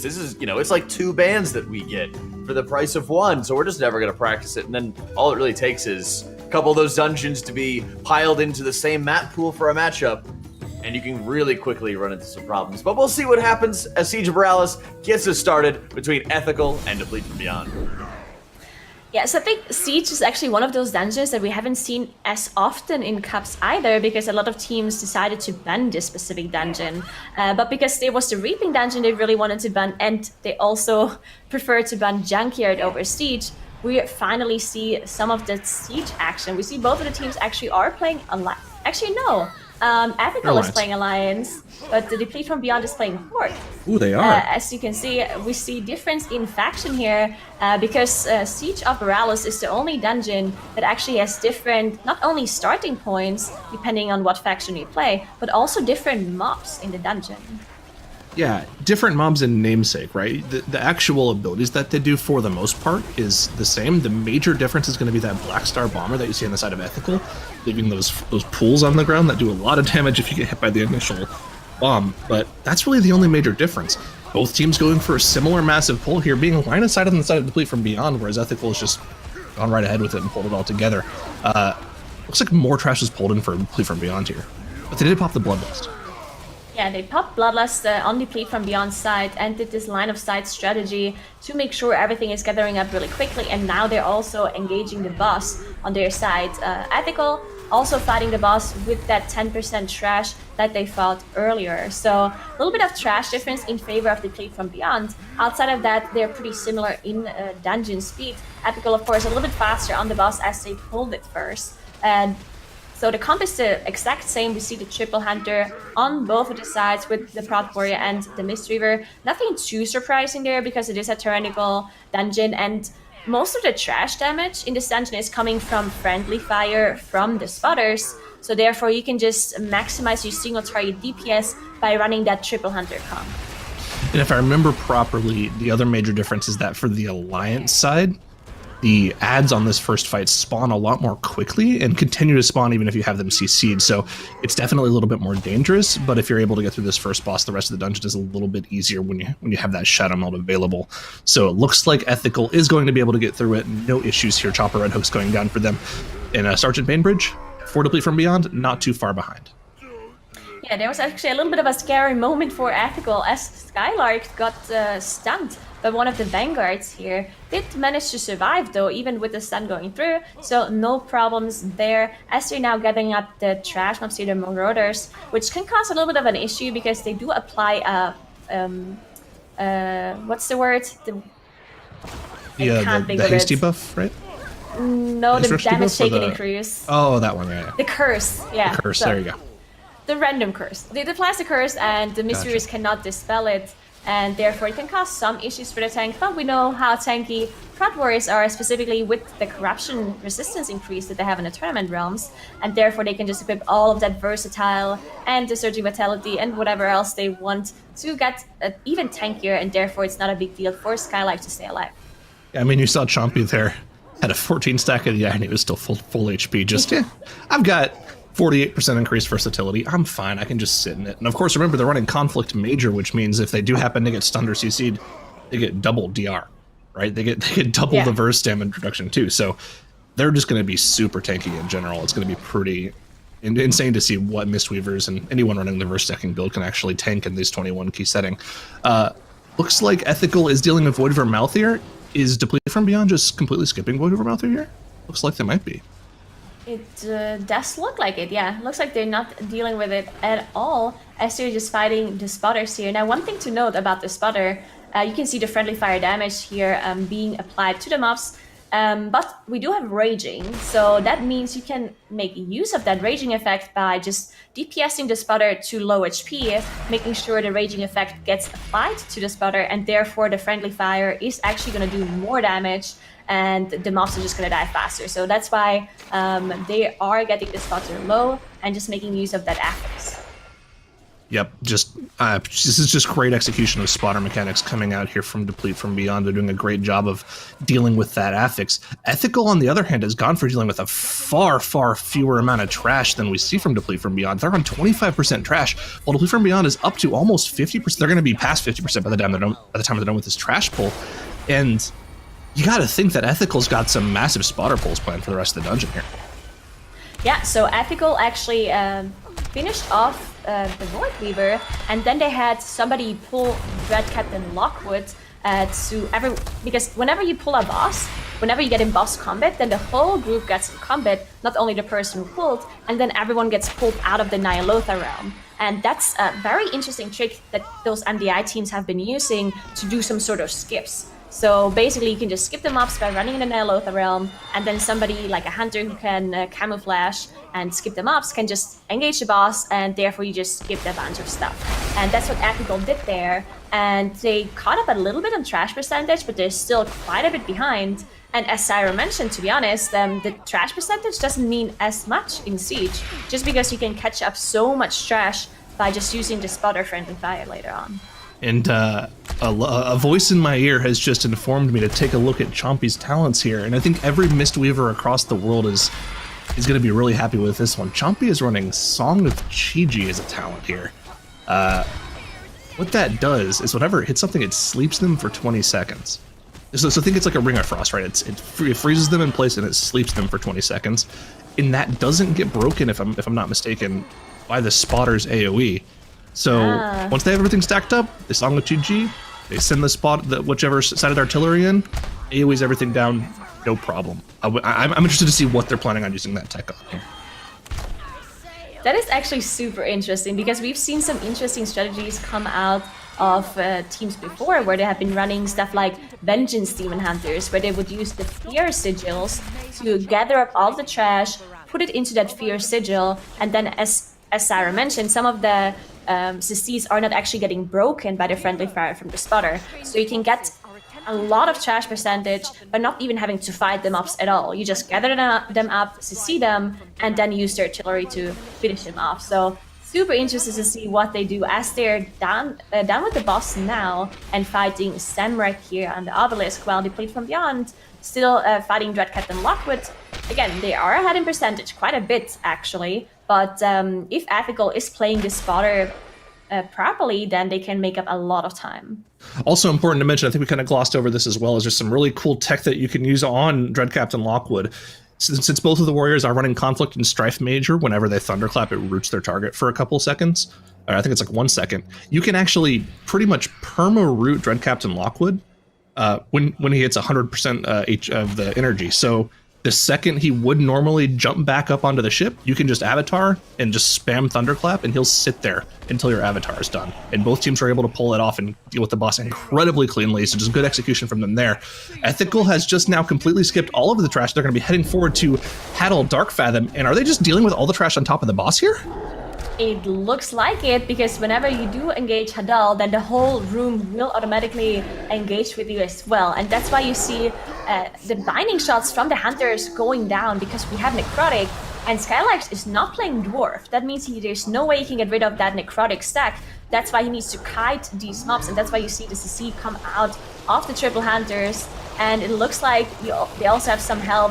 This is, you know, it's like 2 bans that we get for the price of 1, so we're just never going to practice it. And then all it really takes is a couple of those dungeons to be piled into the same map pool for a matchup, and you can really quickly run into some problems. But we'll see what happens as Siege of Boralus gets us started between Ethical and Deplete from Beyond. Yeah, so I think Siege is actually one of those dungeons that we haven't seen as often in Cups either, because a lot of teams decided to ban this specific dungeon. But because there was the Reaping dungeon they really wanted to ban, and they also preferred to ban Junkyard over Siege, we finally see some of the Siege action. We see both of the teams actually are playing Alliance. Actually, no. Ethical is playing Alliance, but the Deplete from Beyond is playing Horde. Ooh, they are. As you can see, we see difference in faction here, because Siege of Boralus is the only dungeon that actually has different, not only starting points, depending on what faction you play, but also different mobs in the dungeon. Yeah, different mobs in namesake, right? The actual abilities that they do for the most part is the same. The major difference is going to be that Black Star Bomber that you see on the side of Ethical, leaving those pools on the ground that do a lot of damage if you get hit by the initial bomb. But that's really the only major difference. Both teams going for a similar massive pull here, being line of sight on the side of Deplete from Beyond, whereas Ethical has just gone right ahead with it and pulled it all together. Looks like more trash is pulled in for Deplete from Beyond here. But they did pop the Bloodlust. Yeah, they popped Bloodlust on Deplete from Beyond's side and did this line of sight strategy to make sure everything is gathering up really quickly, and now they're also engaging the boss on their side. Ethical also fighting the boss with that 10% trash that they fought earlier. So a little bit of trash difference in favor of Deplete from Beyond. Outside of that, they're pretty similar in dungeon speed. Ethical, of course, a little bit faster on the boss as they pulled it first. And so the comp is the exact same. We see the Triple Hunter on both of the sides with the Proud Warrior and the Mistweaver. Nothing too surprising there because it is a Tyrannical dungeon, and most of the trash damage in this dungeon is coming from friendly fire from the spotters. So therefore you can just maximize your single target DPS by running that Triple Hunter comp. And if I remember properly, the other major difference is that for the Alliance side, the ads on this first fight spawn a lot more quickly and continue to spawn even if you have them CC'd. So it's definitely a little bit more dangerous, but if you're able to get through this first boss, the rest of the dungeon is a little bit easier when you have that shadow mode available. So it looks like Ethical is going to be able to get through it. No issues here. Chopper Red Hook's going down for them. And Sergeant Bainbridge, for Deplete from Beyond, not too far behind. Yeah, there was actually a little bit of a scary moment for Ethical as Skylark got stunned by one of the Vanguards here. Did manage to survive though, even with the stun going through, so no problems there. As they're now gathering up the trash mobs here, the Marauders, which can cause a little bit of an issue because they do apply what's the word? The hasty buff, right? No, the damage taken increase. Oh, that one, yeah. The curse, yeah. The curse, so, there you go. The random curse. It applies the curse and the Mysteries cannot dispel it, and therefore it can cause some issues for the tank, but we know how tanky Proud Warriors are, specifically with the corruption resistance increase that they have in the tournament realms, and therefore they can just equip all of that versatile and the surging vitality and whatever else they want to get even tankier, and therefore it's not a big deal for Skylife to stay alive. Yeah, I mean, you saw Chompy there, had a 14 stack of the eye and he was still full HP, just, yeah, I've got 48% increased versatility. I'm fine. I can just sit in it. And of course, remember, they're running Conflict Major, which means if they do happen to get stunned or CC'd, they get double DR, right? They get double the verse damage reduction too. So they're just going to be super tanky in general. It's going to be pretty insane to see what Mistweavers and anyone running the verse stacking build can actually tank in this 21 key setting. Looks like Ethical is dealing with Void over Mouth here. Is Deplete from Beyond just completely skipping Void over Mouth here? Looks like they might be. It does look like it, yeah. Looks like they're not dealing with it at all, as they're just fighting the spotters here. Now, one thing to note about the spotter, you can see the friendly fire damage here being applied to the mobs, but we do have raging, so that means you can make use of that raging effect by just DPSing the spotter to low HP, making sure the raging effect gets applied to the spotter, and therefore the friendly fire is actually going to do more damage, and the mobs are just going to die faster. So that's why they are getting the spotter low and just making use of that affix. Yep, this is just great execution of spotter mechanics coming out here from Deplete from Beyond. They're doing a great job of dealing with that affix. Ethical, on the other hand, has gone for dealing with a far, far fewer amount of trash than we see from Deplete from Beyond. They're on 25% trash, while Deplete from Beyond is up to almost 50%. They're going to be past 50% by the time they're done with this trash pull. And you got to think that Ethical's got some massive spotter pulls planned for the rest of the dungeon here. Yeah, so Ethical actually finished off the Void Weaver, and then they had somebody pull Dread Captain Lockwood because whenever you pull a boss, whenever you get in boss combat, then the whole group gets in combat, not only the person who pulled, and then everyone gets pulled out of the Nyalotha realm. And that's a very interesting trick that those MDI teams have been using to do some sort of skips. So basically, you can just skip the mobs by running in the Nyalotha realm, and then somebody like a hunter who can camouflage and skip the mobs can just engage the boss, and therefore you just skip a bunch of stuff. And that's what Ethical did there, and they caught up a little bit on trash percentage, but they're still quite a bit behind. And as Syra mentioned, to be honest, the trash percentage doesn't mean as much in Siege, just because you can catch up so much trash by just using the spotter-friendly fire later on. And a voice in my ear has just informed me to take a look at Chompy's talents here, and I think every Mistweaver across the world is going to be really happy with this one. Chompy is running Song of Chi-Ji as a talent here. What that does is whenever it hits something, it sleeps them for 20 seconds. So think it's like a Ring of Frost, right? It freezes them in place and it sleeps them for 20 seconds, and that doesn't get broken, if I'm not mistaken, by the spotter's AoE. So once they have everything stacked up, they Song of Chi-Ji, they send whichever side of the artillery in, AoEs everything down, no problem. I'm interested to see what they're planning on using that tech on. That is actually super interesting, because we've seen some interesting strategies come out of teams before, where they have been running stuff like Vengeance Demon Hunters, where they would use the Fear Sigils to gather up all the trash, put it into that Fear Sigil, and then as Syra mentioned, some of the CCs are not actually getting broken by the friendly fire from the spotter. So you can get a lot of trash percentage by not even having to fight the mobs at all. You just gather them up, CC them, and then use their artillery to finish them off. So super interested to see what they do as they're down with the boss now and fighting Samrak here on the Obelisk, while Deplete from Beyond still fighting Dread Captain Lockwood. Again, they are ahead in percentage, quite a bit actually, but if Ethical is playing this spotter properly, then they can make up a lot of time. Also important to mention, I think we kind of glossed over this as well, is there's some really cool tech that you can use on Dread Captain Lockwood. Since both of the warriors are running Conflict and Strife Major, whenever they Thunderclap, it roots their target for a couple seconds. I think it's like 1 second. You can actually pretty much perma-root Dread Captain Lockwood when he hits 100% of the energy. So the second he would normally jump back up onto the ship, you can just Avatar and just spam Thunderclap, and he'll sit there until your Avatar is done. And both teams are able to pull it off and deal with the boss incredibly cleanly, so just good execution from them there. Ethical has just now completely skipped all of the trash. They're going to be heading forward to Haddle Dark Fathom, and are they just dealing with all the trash on top of the boss here? It looks like it, because whenever you do engage Hadal, then the whole room will automatically engage with you as well. And that's why you see the binding shots from the hunters going down, because we have Necrotic, and Skylarks is not playing Dwarf. That means there's no way he can get rid of that Necrotic stack. That's why he needs to kite these mobs, and that's why you see the CC come out of the triple hunters. And it looks like they also have some help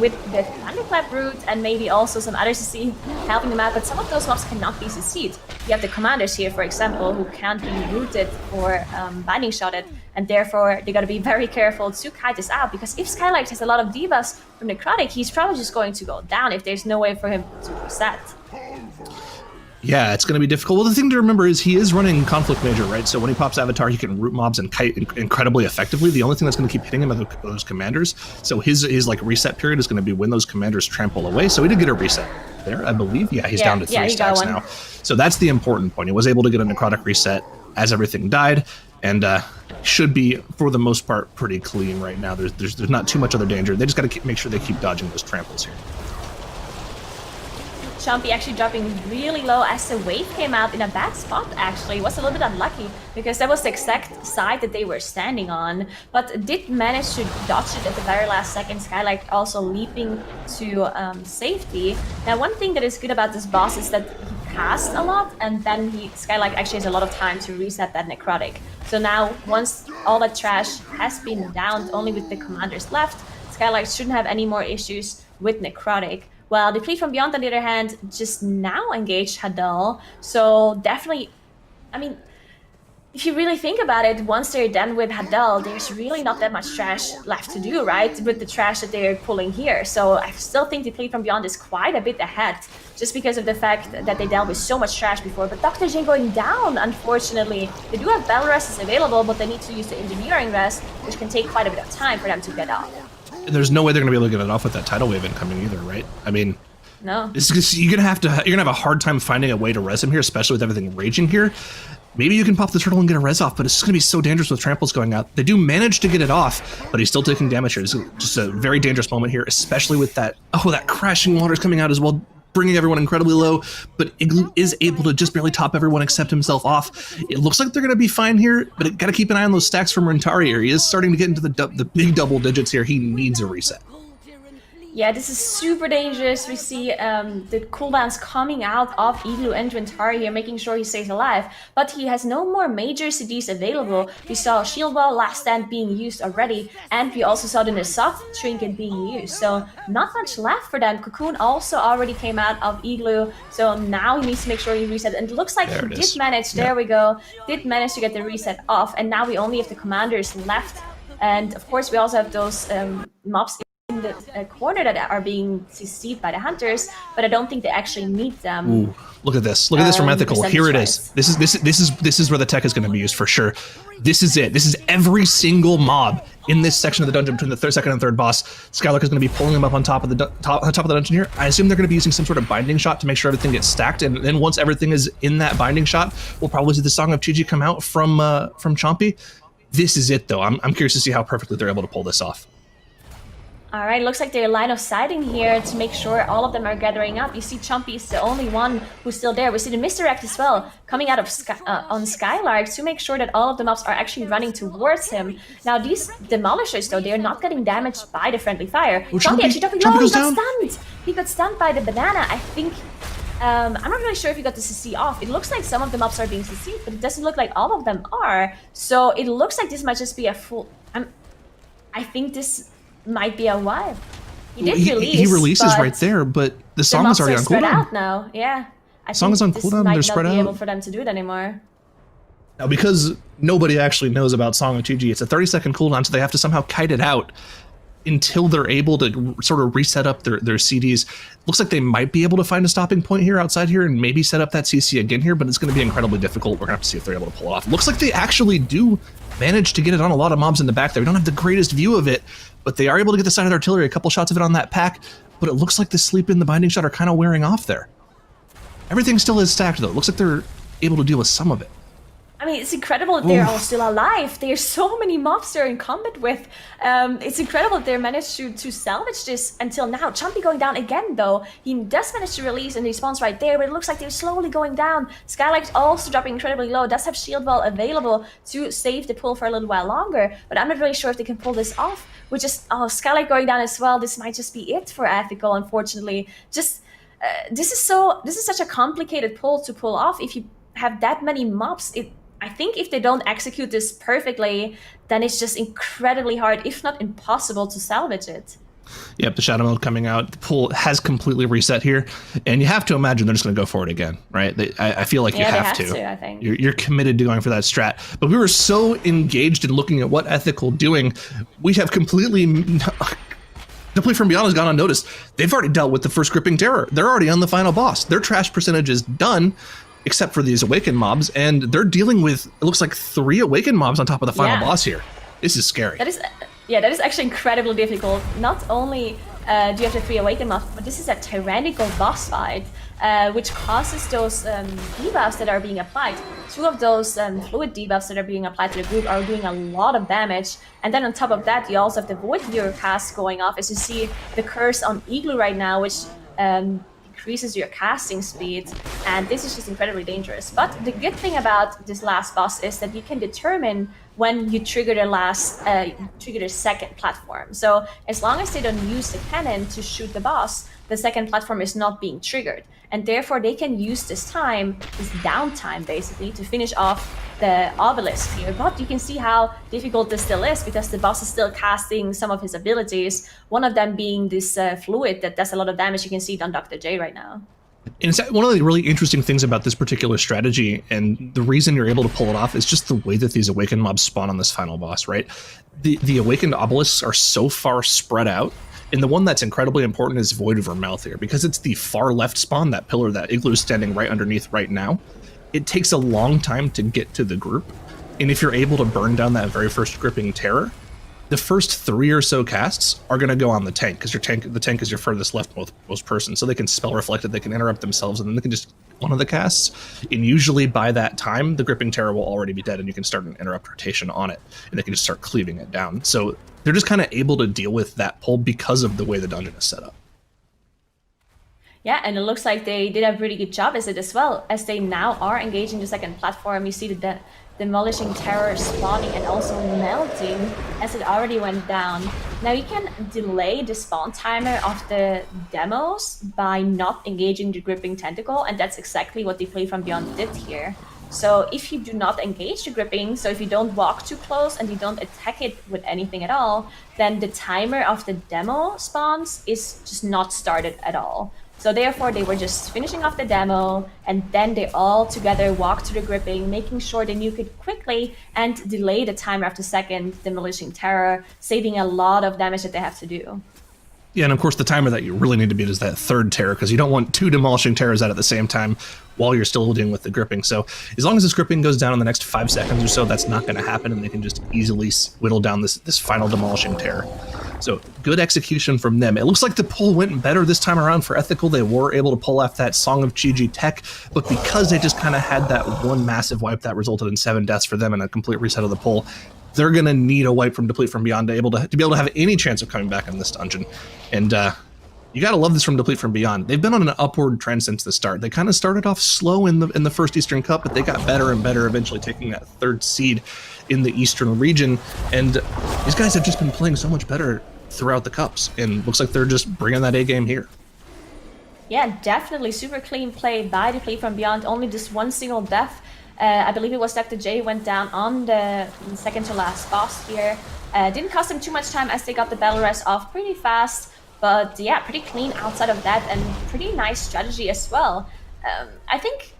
with the Thunderclap route, and maybe also some other CC helping them out, but some of those mobs cannot be CC'd. You have the commanders here, for example, who can't be rooted or binding shotted, and therefore they gotta be very careful to kite this out, because if Skylight has a lot of debuffs from Necrotic, he's probably just going to go down if there's no way for him to reset. Yeah, it's going to be difficult. Well, the thing to remember is he is running Conflict Major, right? So when he pops Avatar, he can root mobs and kite incredibly effectively. The only thing that's going to keep hitting him are those commanders. So his like reset period is going to be when those commanders trample away. So he did get a reset there, I believe. Yeah, he's down to 3 stacks now. So that's the important point. He was able to get a Necrotic reset as everything died, and should be, for the most part, pretty clean right now. There's not too much other danger. They just got to make sure they keep dodging those tramples here. Chompy actually dropping really low as the wave came out in a bad spot, actually. It was a little bit unlucky, because that was the exact side that they were standing on, but did manage to dodge it at the very last second. Skylight also leaping to safety. Now, one thing that is good about this boss is that he cast a lot, and then Skylark actually has a lot of time to reset that Necrotic. So now, once all that trash has been downed, only with the commanders left, Skylark shouldn't have any more issues with Necrotic. While Deplete from Beyond, on the other hand, just now engaged Hadal. So definitely, I mean, if you really think about it, once they're done with Hadal, there's really not that much trash left to do, right? With the trash that they're pulling here. So I still think Deplete from Beyond is quite a bit ahead, just because of the fact that they dealt with so much trash before. But Dr. Jane going down, unfortunately. They do have Bell Rests available, but they need to use the Engineering Rest, which can take quite a bit of time for them to get off. And there's no way they're going to be able to get it off with that tidal wave incoming either, right? I mean, no. You're gonna have a hard time finding a way to res him here, especially with everything raging here. Maybe you can pop the turtle and get a res off, but it's gonna be so dangerous with tramples going out. They do manage to get it off, but he's still taking damage here. It's just a very dangerous moment here, especially with that crashing waters coming out as well, bringing everyone incredibly low, but Igloo is able to just barely top everyone except himself off. It looks like they're going to be fine here, but got to keep an eye on those stacks from Rentari here. He is starting to get into the big double digits here. He needs a reset. Yeah, this is super dangerous. We see the cooldowns coming out of Igloo and Rentari here, making sure he stays alive. But he has no more major CDs available. We saw Shield Wall, Last Stand being used already, and we also saw the Nasaf Trinket being used. So not much left for them. Cocoon also already came out of Igloo, so now he needs to make sure he resets. And it looks like he did manage, there we go, did manage to get the reset off. And now we only have the commanders left. And of course we also have those mobs in the corner that are being CC'd by the hunters, but I don't think they actually need them. Ooh, look at this! Look at this from Ethical. Here it is. This is where the tech is going to be used for sure. This is it. This is every single mob in this section of the dungeon between the second and third boss. Skylark is going to be pulling them up on top of the dungeon here. I assume they're going to be using some sort of binding shot to make sure everything gets stacked, and then once everything is in that binding shot, we'll probably see the Song of Chi-Ji come out from Chompy. This is it though. I'm curious to see how perfectly they're able to pull this off. Alright, looks like they're line of sighting here to make sure all of them are gathering up. You see Chompy is the only one who's still there. We see the Misdirect as well coming out of on Skylark to make sure that all of the mobs are actually running towards him. Now these Demolishers though, they are not getting damaged by the friendly fire. Chompy actually dropping low, he got stunned! He got stunned by the banana. I think, I'm not really sure if he got the CC off. It looks like some of the mobs are being CC'd, but it doesn't look like all of them are. So it looks like this might just be a full... I think this might be a while. He did release. He releases right there, but the song is already on cooldown. Out now, yeah. I song is on cooldown. They're spread out. Might not be able for them to do it anymore. Now, because nobody actually knows about Song of Chi-Ji, it's a 30-second cooldown, so they have to somehow kite it out until they're able to sort of reset up their CDs. Looks like they might be able to find a stopping point here outside here and maybe set up that CC again here, but it's going to be incredibly difficult. We're going to have to see if they're able to pull it off. Looks like they actually do manage to get it on a lot of mobs in the back there. We don't have the greatest view of it, but they are able to get the side of the artillery, a couple shots of it on that pack, but it looks like the sleep in the binding shot are kind of wearing off there. Everything still is stacked though. It looks like they're able to deal with some of it. I mean, it's incredible that they're all still alive. There's so many mobs they're in combat with. It's incredible that they managed to salvage this until now. Chompy going down again, though. He does manage to release and he spawns right there, but it looks like they're slowly going down. Skylark's also dropping incredibly low. Does have Shield Wall available to save the pull for a little while longer, but I'm not really sure if they can pull this off. We're just, Skylark going down as well. This might just be it for Ethical, unfortunately. Just, this is such a complicated pull to pull off. If you have that many mobs, I think if they don't execute this perfectly, then it's just incredibly hard, if not impossible, to salvage it. Yep, the Shadow Mode coming out. The pool has completely reset here, and you have to imagine they're just going to go for it again, right? I feel like you have to. I think. You're committed to going for that strat. But we were so engaged in looking at what Ethical doing, we have completely... Deplete from Beyond has gone unnoticed. They've already dealt with the first gripping terror. They're already on the final boss. Their trash percentage is done, except for these awakened mobs, and they're dealing with, it looks like 3 awakened mobs on top of the final boss here. This is scary. That is actually incredibly difficult. Not only do you have the 3 awakened mobs, but this is a Tyrannical boss fight, which causes those debuffs that are being applied. 2 of those fluid debuffs that are being applied to the group are doing a lot of damage, and then on top of that, you also have the Void Viewer cast going off, as you see the curse on Igloo right now, which increases your casting speed, and this is just incredibly dangerous. But the good thing about this last boss is that you can determine when you trigger the second platform. So as long as they don't use the cannon to shoot the boss, the second platform is not being triggered. and therefore they can use this time, this downtime basically, to finish off the obelisk here. But you can see how difficult this still is because the boss is still casting some of his abilities, one of them being this fluid that does a lot of damage. You can see it on Dr. J right now. And it's one of the really interesting things about this particular strategy, and the reason you're able to pull it off, is just the way that these awakened mobs spawn on this final boss, right? The awakened obelisks are so far spread out, and the one that's incredibly important is Void of Vermouth here, because it's the far left spawn, that pillar that Igloo is standing right underneath right now. It takes a long time to get to the group, and if you're able to burn down that very first Gripping Terror, the first 3 or so casts are going to go on the tank, because the tank is your furthest leftmost person, so they can spell reflect it, they can interrupt themselves, and then they can just one of the casts, and usually by that time the Gripping Terror will already be dead, and you can start an interrupt rotation on it, and they can just start cleaving it down. So they're just kind of able to deal with that pull because of the way the dungeon is set up. Yeah, and it looks like they did a pretty good job as it as well, as they now are engaging the second platform. You see the Demolishing Terror spawning and also melting as it already went down. Now you can delay the spawn timer of the demos by not engaging the Gripping Tentacle, and that's exactly what Deplete from Beyond did here. So if you do not engage the Gripping, so if you don't walk too close and you don't attack it with anything at all, then the timer of the demo spawns is just not started at all. So therefore, they were just finishing off the demo, and then they all together walked to the Gripping, making sure they nuke it quickly and delay the timer of the second Demolishing Terror, saving a lot of damage that they have to do. Yeah, and of course the timer that you really need to beat is that third terror, because you don't want 2 Demolishing Terrors out at the same time while you're still dealing with the Gripping. So as long as this Gripping goes down in the next 5 seconds or so, that's not going to happen, and they can just easily whittle down this final Demolishing Terror. So good execution from them. It looks like the pull went better this time around for Ethical. They were able to pull off that Song of Chi-Ji tech, but because they just kind of had that one massive wipe that resulted in 7 deaths for them and a complete reset of the pull, they're going to need a wipe from Deplete from Beyond to be able to have any chance of coming back in this dungeon. And you got to love this from Deplete from Beyond. They've been on an upward trend since the start. They kind of started off slow in the first Eastern Cup, but they got better and better, eventually taking that 3rd seed in the Eastern region. And these guys have just been playing so much better throughout the cups, and looks like they're just bringing that A game here. Yeah, definitely super clean play by Deplete from Beyond. Only just one single death. I believe it was Dr. J went down on the second to last boss here. Didn't cost them too much time as they got the battle rest off pretty fast. But yeah, pretty clean outside of that, and pretty nice strategy as well. I think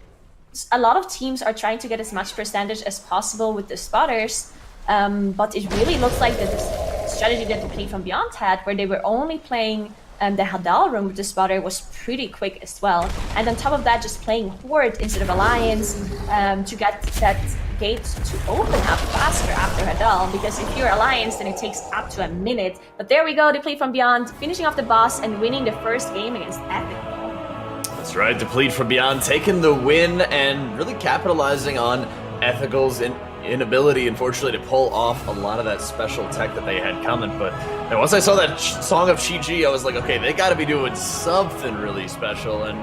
a lot of teams are trying to get as much percentage as possible with the spotters. But it really looks like that the strategy that Deplete from Beyond had, where they were only playing the Hadal room with the spotter, was pretty quick as well. And on top of that, just playing Horde instead of Alliance to get that gate to open up faster after Hadal, because if you're Alliance, then it takes up to a minute. But there we go, Deplete from Beyond finishing off the boss and winning the first game against Ethical. That's right, Deplete from Beyond taking the win and really capitalizing on Ethical's inability, unfortunately, to pull off a lot of that special tech that they had coming. But once I saw that Song of Chi-Ji, I was like, okay, they got to be doing something really special. And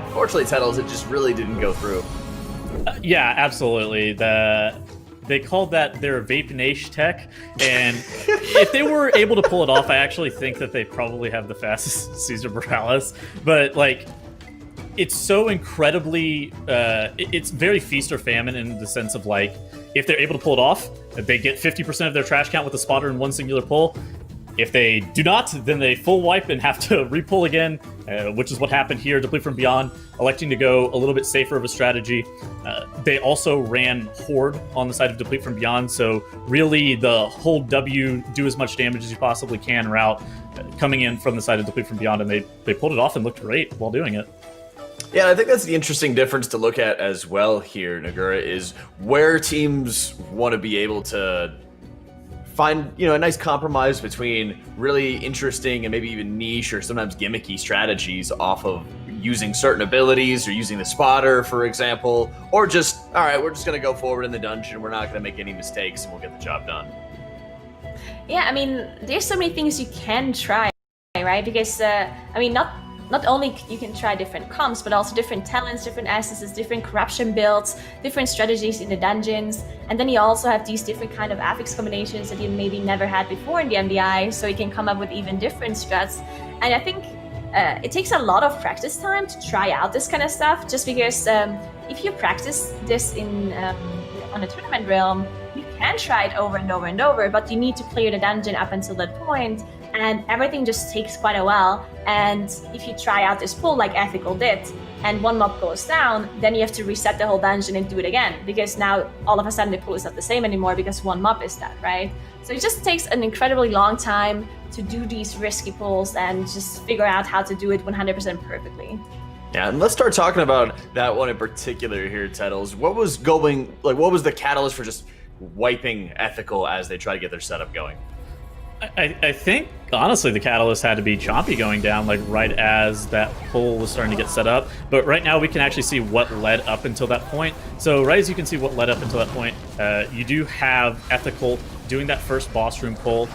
unfortunately, Tettles, it just really didn't go through. Yeah, absolutely. They called that their Vape Nation tech, and if they were able to pull it off, I actually think that they probably have the fastest Caesar Boralus. But like, it's so incredibly, it's very feast or famine in the sense of like, if they're able to pull it off, they get 50% of their trash count with a spotter in one singular pull. If they do not, then they full wipe and have to re-pull again, which is what happened here. Deplete from Beyond electing to go a little bit safer of a strategy. They also ran Horde on the side of Deplete from Beyond, so really the whole W, do as much damage as you possibly can route coming in from the side of Deplete from Beyond, and they pulled it off and looked great while doing it. Yeah, I think that's the interesting difference to look at as well here, Nagura, is where teams want to be able to find, a nice compromise between really interesting and maybe even niche or sometimes gimmicky strategies off of using certain abilities or using the spotter, for example, or just, all right, we're just going to go forward in the dungeon. We're not going to make any mistakes and we'll get the job done. Yeah, I mean, there's so many things you can try, right? Because, not only you can try different comps, but also different talents, different essences, different corruption builds, different strategies in the dungeons. And then you also have these different kind of affix combinations that you maybe never had before in the MDI, so you can come up with even different strats. And I think it takes a lot of practice time to try out this kind of stuff, just because if you practice this on a tournament realm, you can try it over and over and over, but you need to clear the dungeon up until that point, and everything just takes quite a while. And if you try out this pull like Ethical did, and one mob goes down, then you have to reset the whole dungeon and do it again, because now all of a sudden the pool is not the same anymore because one mob is dead, right? So it just takes an incredibly long time to do these risky pulls and just figure out how to do it 100% perfectly. Yeah, and let's start talking about that one in particular here, Tettles. What was the catalyst for just wiping Ethical as they try to get their setup going? I think, honestly, the catalyst had to be Chompy going down, like, right as that pull was starting to get set up. But right now, we can actually see what led up until that point. So right as you can see what led up until that point, you do have Ethical doing that first boss room pull.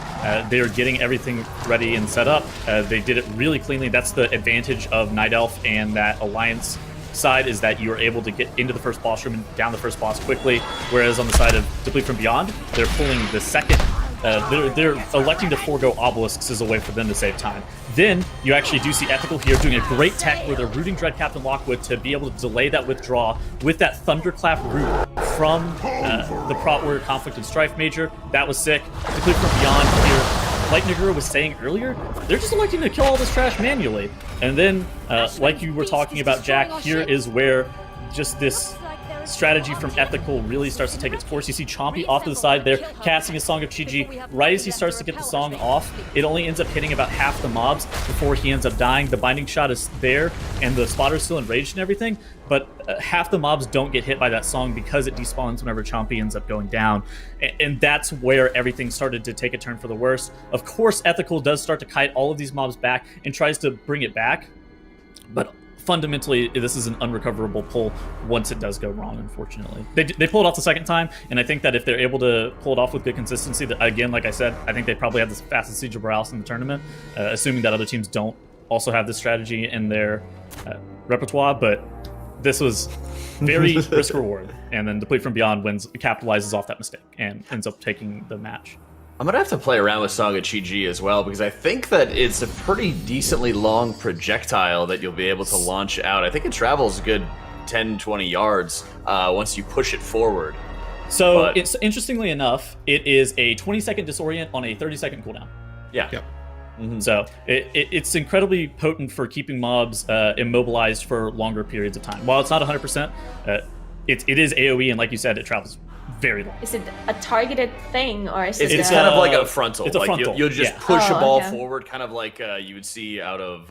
They are getting everything ready and set up. They did it really cleanly. That's the advantage of Night Elf and that Alliance side, is that you are able to get into the first boss room and down the first boss quickly, whereas on the side of Deplete from Beyond, they're pulling the second. They're electing to forego obelisks as a way for them to save time. Then you actually do see Ethical here doing a great tech where they're rooting Dread Captain Lockwood to be able to delay that withdraw with that Thunderclap root from the Prot Warrior Conflict and Strife Major. That was sick. Deplete from Beyond here, like Nagura was saying earlier, they're just electing to kill all this trash manually. And then, like you were talking about, Jack, here is where just this strategy from Ethical really starts to take its course. You see Chompy off to the side there, casting a Song of Chi-Ji. Right as he starts to get the song off, it only ends up hitting about half the mobs before he ends up dying. The binding shot is there, and the spotter's still enraged and everything, but half the mobs don't get hit by that song because it despawns whenever Chompy ends up going down. And that's where everything started to take a turn for the worse. Of course, Ethical does start to kite all of these mobs back and tries to bring it back, but fundamentally, this is an unrecoverable pull once it does go wrong, unfortunately. They pull it off the second time, and I think that if they're able to pull it off with good consistency, that, again, like I said, I think they probably have the fastest Siege of Boralus in the tournament, assuming that other teams don't also have this strategy in their repertoire, but this was very risk-reward. And then Deplete from Beyond capitalizes off that mistake and ends up taking the match. I'm going to have to play around with Song of Chi-Ji as well, because I think that it's a pretty decently long projectile that you'll be able to launch out. I think it travels a good 10, 20 yards once you push it forward. So, it's interestingly enough, it is a 20-second disorient on a 30-second cooldown. Yeah. Yep. Mm-hmm. So it's incredibly potent for keeping mobs immobilized for longer periods of time. While it's not 100%, it is AoE, and like you said, it travels very long. Is it a targeted thing, or is it? It's kind of like a frontal. It's a like frontal. You'll just push a ball okay. forward, kind of like you would see out of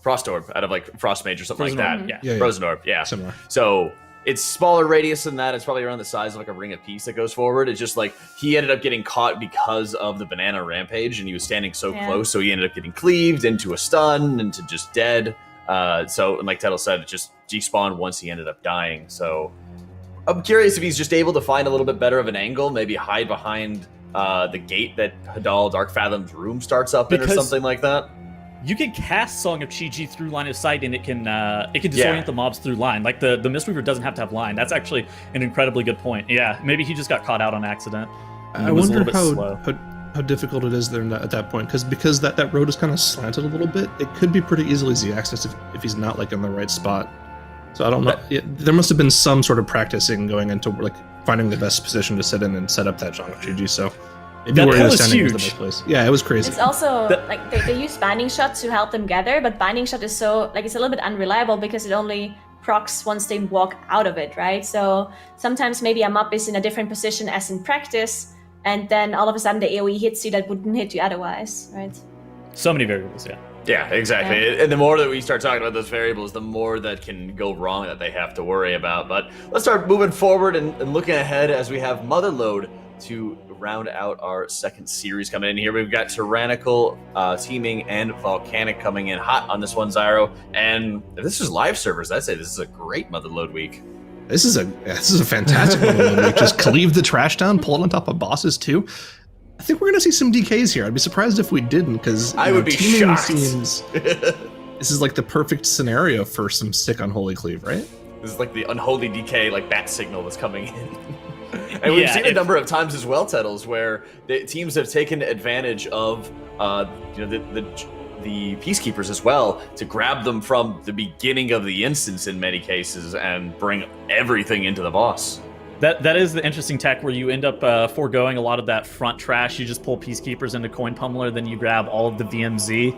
Frost Orb, out of like Frost Mage or something Frozen like Orb, that. yeah. Frozen Orb, yeah. Similar. So it's smaller radius than that. It's probably around the size of like a ring of peace that goes forward. It's just like he ended up getting caught because of the banana rampage, and he was standing so close, so he ended up getting cleaved into a stun, into just dead. So, and like Tettle said, it just despawned once he ended up dying. So I'm curious if he's just able to find a little bit better of an angle, maybe hide behind the gate that Hadal Dark Fathom's room starts up in, or something like that. You can cast Song of Chi-Ji through line of sight, and it can disorient the mobs through line. Like the Mistweaver doesn't have to have line. That's actually an incredibly good point. Yeah, maybe he just got caught out on accident. I wonder how difficult it is there at that point, because that road is kind of slanted a little bit. It could be pretty easily Z-axis if he's not like in the right spot. So I don't know. There must have been some sort of practicing going into like finding the best position to sit in and set up that Song of Chi-Ji. So maybe where he was standing was the best place. Yeah, it was crazy. It's also like they use Binding Shot to help them gather, but Binding Shot is so it's a little bit unreliable because it only procs once they walk out of it, right? So sometimes maybe a mob is in a different position as in practice, and then all of a sudden the AoE hits you that wouldn't hit you otherwise, right? So many variables, yeah. Yeah, exactly. Yeah. And the more that we start talking about those variables, the more that can go wrong that they have to worry about. But let's start moving forward and looking ahead as we have Motherload to round out our second series coming in here. We've got Tyrannical, Teeming, and Volcanic coming in hot on this one, Zyro. And if this is live servers, I'd say this is a great Motherload week. This is a fantastic Motherload week. Just cleave the trash down, pull it on top of bosses too. I think we're going to see some DKs here. I'd be surprised if we didn't, because I would be shocked. This is like the perfect scenario for some sick Unholy Cleave, right? This is like the Unholy DK, like bat signal that's coming in. And we've seen a number of times as well, Tettles, where the teams have taken advantage of the the Peacekeepers as well to grab them from the beginning of the instance in many cases and bring everything into the boss. That is the interesting tech where you end up foregoing a lot of that front trash. You just pull Peacekeepers into Coin Pummeler, then you grab all of the VMZ.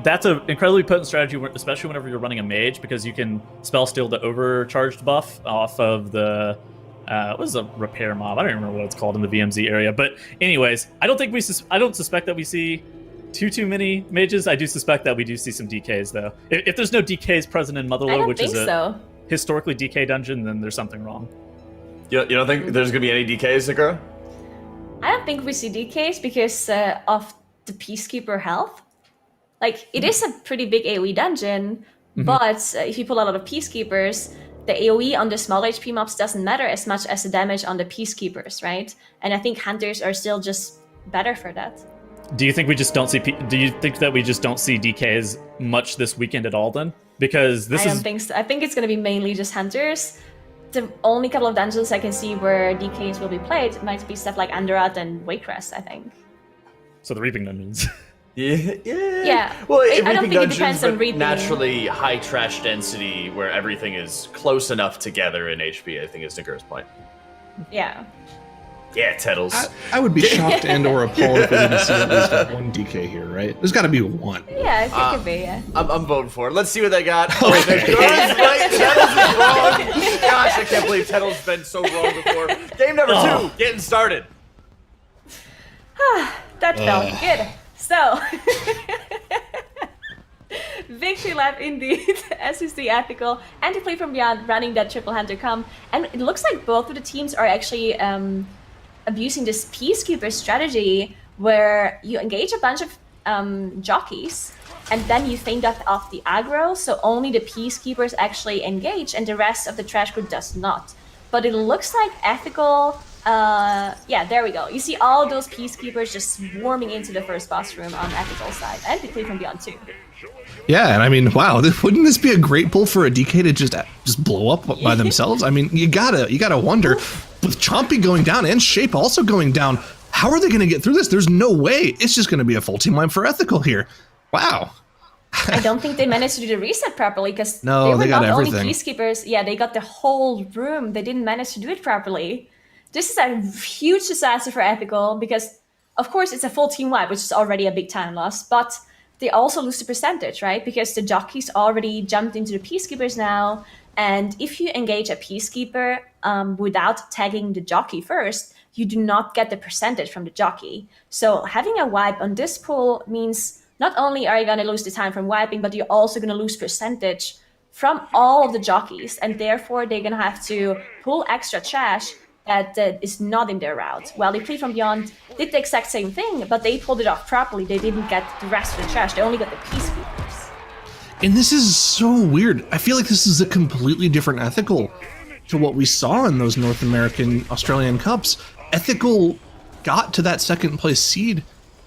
That's an incredibly potent strategy, especially whenever you're running a mage, because you can spell steal the overcharged buff off of the what was a repair mob? I don't remember what it's called in the VMZ area. But anyways, I don't suspect that we see too many mages. I do suspect that we do see some DKs though. If there's no DKs present in Motherload, which is a historically DK dungeon, then there's something wrong. You don't think there's going to be any DKs, Necro? I don't think we see DKs because of the Peacekeeper health. Like, it is a pretty big AoE dungeon, but if you pull a lot of Peacekeepers, the AoE on the small HP mobs doesn't matter as much as the damage on the Peacekeepers, right? And I think Hunters are still just better for that. Do you think we just don't see? Do you think that we just don't see DKs much this weekend at all? Then, because I don't think so. I think it's going to be mainly just Hunters. The only couple of dungeons I can see where DKs will be played might be stuff like Underat and Wakecrest, I think. So the Reaping dungeons. Yeah. Well, I don't think it depends on Reaping. Naturally, high trash density where everything is close enough together in HP, I think is Necro's point. Yeah. Yeah, Tettles. I would be shocked and or appalled if we didn't see at least one DK here, right? There's got to be one. Yeah, I think it could be, yeah. I'm voting for it. Let's see what they got. Okay. Necro's right, Tettles is wrong. Gosh, I can't believe Tettles been so wrong before. Game number 2, getting started. That felt good. So, victory lap indeed, as you see Ethical and Deplete from Beyond running that triple hunter comp. And it looks like both of the teams are actually abusing this Peacekeeper strategy where you engage a bunch of jockeys and then you feign death off the aggro, so only the Peacekeepers actually engage and the rest of the trash group does not. But it looks like Ethical, yeah, there we go. You see all those Peacekeepers just swarming into the first boss room on Ethical side, and Deplete from Beyond too. Yeah, and I mean, wow, wouldn't this be a great pull for a DK to just blow up by themselves? I mean, you gotta wonder, with Chompy going down and Shape also going down, how are they gonna get through this? There's no way. It's just gonna be a full team wipe for Ethical here. Wow. I don't think they managed to do the reset properly because no, they were got not everything. Only Peacekeepers. Yeah, they got the whole room. They didn't manage to do it properly. This is a huge disaster for Ethical because, of course, it's a full team wipe, which is already a big time loss, but they also lose the percentage, right? Because the jockeys already jumped into the Peacekeepers now, and if you engage a Peacekeeper without tagging the jockey first, you do not get the percentage from the jockey. So having a wipe on this pool means not only are you going to lose the time from wiping, but you're also going to lose percentage from all of the jockeys, and therefore they're going to have to pull extra trash that is not in their route. Well, Deplete from Beyond did the exact same thing, but they pulled it off properly. They didn't get the rest of the trash. They only got the Peacekeepers. And this is so weird. I feel like this is a completely different Ethical to what we saw in those North American Australian Cups. Ethical got to that second place seed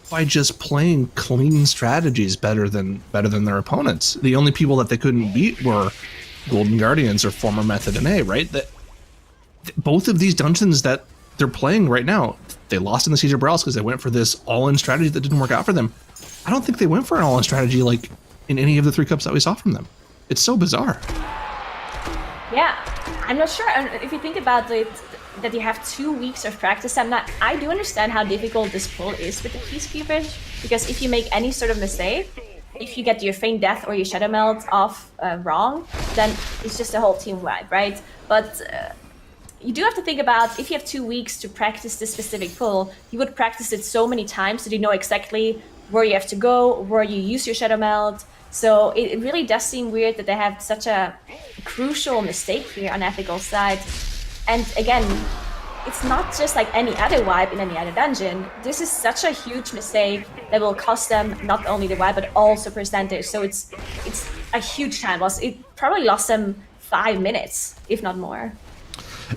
by just playing clean strategies better than their opponents. The only people that they couldn't beat were Golden Guardians or former Method and A, right? That both of these dungeons that they're playing right now, they lost in the Siege of Boralus because they went for this all-in strategy that didn't work out for them. I don't think they went for an all-in strategy like in any of the 3 cups that we saw from them. It's so bizarre. Yeah, I'm not sure. If you think about it, that you have 2 weeks of practice, I do understand how difficult this pull is with the Peacekeepers, because if you make any sort of mistake, if you get your Feign Death or your Shadow Melt off wrong, then it's just a whole team wipe, right? But you do have to think about, if you have 2 weeks to practice this specific pull, you would practice it so many times that you know exactly where you have to go, where you use your Shadow Melt. So it really does seem weird that they have such a crucial mistake here on Ethical side. And again, it's not just like any other wipe in any other dungeon. This is such a huge mistake that will cost them not only the wipe, but also percentage. So it's a huge time loss. It probably lost them 5 minutes, if not more.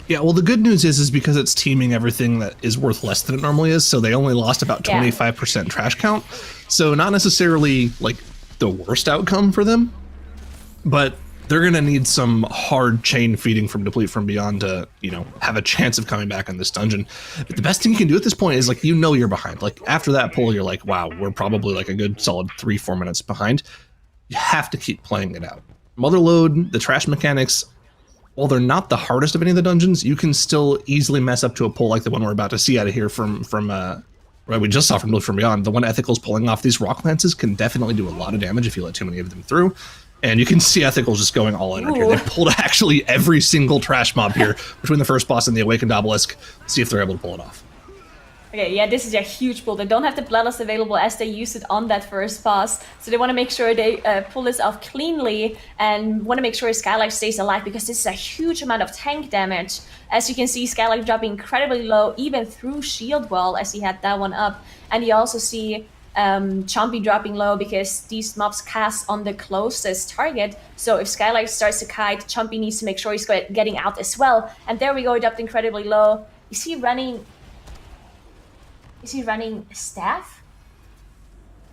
Yeah, well, the good news is because it's teaming everything that is worth less than it normally is, so they only lost about 25% trash count. So not necessarily like the worst outcome for them, but they're going to need some hard chain feeding from Deplete from Beyond to, you know, have a chance of coming back in this dungeon. But the best thing you can do at this point is, like, you know you're behind. Like, after that pull, you're like, wow, we're probably like a good solid 3-4 minutes behind. You have to keep playing it out. Motherload, the trash mechanics, while they're not the hardest of any of the dungeons, you can still easily mess up to a pull like the one we're about to see out of here from right, we just saw from Deplete from Beyond. The one Ethical's pulling off these rock lances can definitely do a lot of damage if you let too many of them through. And you can see Ethical's just going all in right here. They pulled actually every single trash mob here between the first boss and the Awakened Obelisk. See if they're able to pull it off. Okay, yeah, this is a huge pull. They don't have the Bloodlust available as they used it on that first boss. So they want to make sure they pull this off cleanly and want to make sure Skylark stays alive because this is a huge amount of tank damage. As you can see, Skylark dropping incredibly low, even through Shield Wall as he had that one up. And you also see Chompy dropping low because these mobs cast on the closest target. So if Skylark starts to kite, Chompy needs to make sure he's getting out as well. And there we go, he dropped incredibly low. Is he running staff?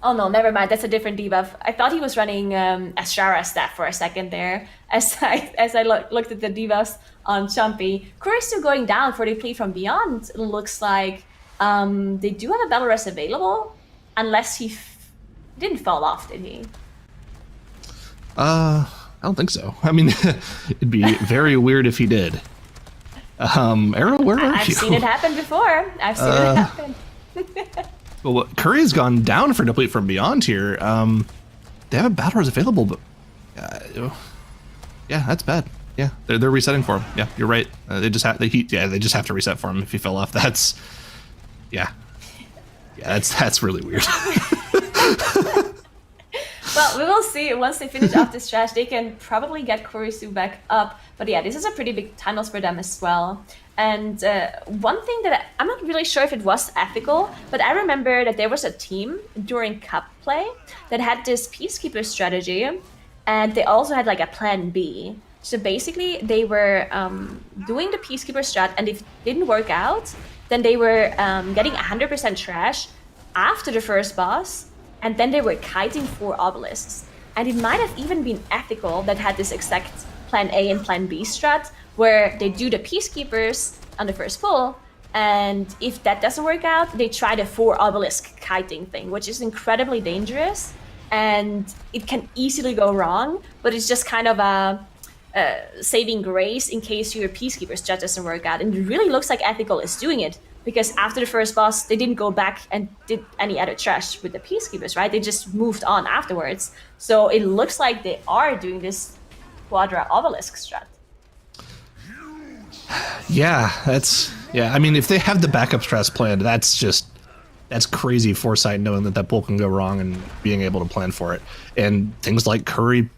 Oh no, never mind. That's a different debuff. I thought he was running Ashara staff for a second there. As I looked at the debuffs on Chompy. Kurisu going down for Deplete from Beyond. Looks like they do have a battle rest available, unless he didn't fall off, did he? I don't think so. I mean, it'd be very weird if he did. Arrow, where are you? I've seen it happen before. I've seen it happen. Well, Curry's gone down for Deplete from Beyond here. They have a battle res available, but yeah, that's bad. Yeah, they're resetting for him. Yeah, you're right. They just have to reset for him if he fell off. That's that's really weird. Well, we will see. Once they finish off this trash, they can probably get Kurisu back up. But yeah, this is a pretty big time loss for them as well. And one thing that I'm not really sure if it was ethical, but I remember that there was a team during Cup play that had this Peacekeeper strategy, and they also had like a plan B. So basically, they were doing the Peacekeeper strat, and if it didn't work out, then they were getting 100% trash after the first boss, and then they were kiting 4 obelisks. And it might have even been ethical that had this exact plan A and plan B strat, where they do the Peacekeepers on the first pull, and if that doesn't work out, they try the 4 obelisk kiting thing, which is incredibly dangerous, and it can easily go wrong, but it's just kind of a saving grace in case your Peacekeeper strat doesn't work out. And it really looks like Ethical is doing it, because after the first boss, they didn't go back and did any other trash with the Peacekeepers, right? They just moved on afterwards. So it looks like they are doing this Quadra Obelisk strat. Yeah, I mean, if they have the backup strats planned, that's crazy foresight, knowing that pull can go wrong and being able to plan for it. And things like Curry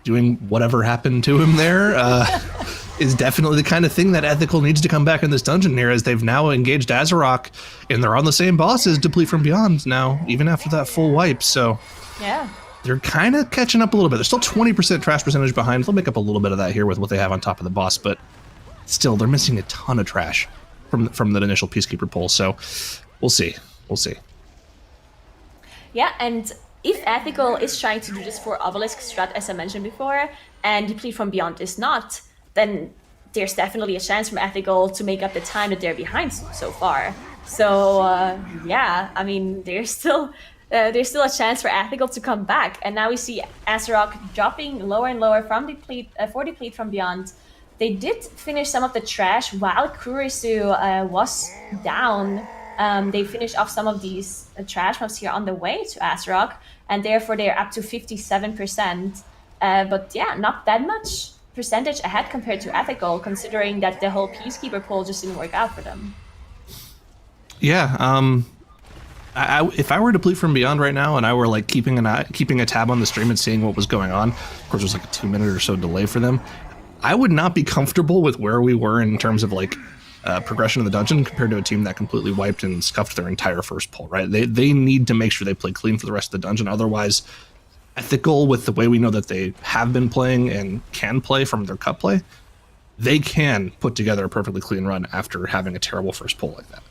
doing whatever happened to him there is definitely the kind of thing that Ethical needs to come back in this dungeon here, as they've now engaged Azarok, and they're on the same boss as Deplete from Beyond now, even after that full wipe. So yeah, they're kind of catching up a little bit. They're still 20% trash percentage behind. They'll make up a little bit of that here with what they have on top of the boss, but still, they're missing a ton of trash from that initial Peacekeeper pull. So we'll see. Yeah, and if Ethical is trying to do this for Obelisk strat, as I mentioned before, and Deplete from Beyond is not, then there's definitely a chance from Ethical to make up the time that they're behind so far. So yeah, I mean, there's still a chance for Ethical to come back. And now we see Azarok dropping lower and lower from Deplete for Deplete from Beyond. They did finish some of the trash while Kurisu was down. They finished off some of these trash mobs here on the way to Azarok, and therefore they're up to 57%. But yeah, not that much percentage ahead compared to Ethical, considering that the whole Peacekeeper pull just didn't work out for them. Yeah, if I were to Deplete from Beyond right now, and I were like keeping a tab on the stream and seeing what was going on, of course there's like a 2-minute or so delay for them, I would not be comfortable with where we were in terms of like progression of the dungeon compared to a team that completely wiped and scuffed their entire first pull, right? They need to make sure they play clean for the rest of the dungeon. Otherwise, Ethical, with the way we know that they have been playing and can play from their cup play, they can put together a perfectly clean run after having a terrible first pull like that.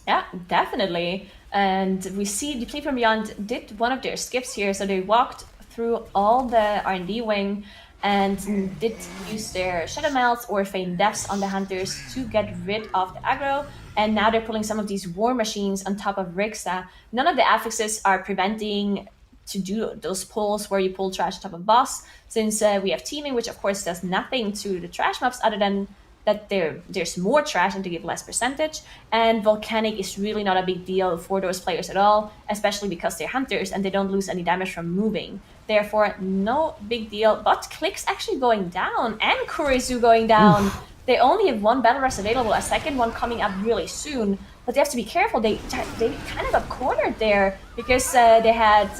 Yeah, definitely. And we see Deplete from Beyond did one of their skips here, so they walked through all the R&D wing and did use their Shadow Melts or Feign Deaths on the Hunters to get rid of the aggro. And now they're pulling some of these War Machines on top of Rixa. None of the affixes are preventing to do those pulls where you pull trash on top of boss, since we have Teeming, which of course does nothing to the trash mobs other than that there's more trash and to give less percentage. And Volcanic is really not a big deal for those players at all, especially because they're Hunters and they don't lose any damage from moving. Therefore, no big deal. But Click's actually going down and Kurisu going down. Oof. They only have one battle rest available, a second one coming up really soon. But they have to be careful. They kind of got cornered there because they had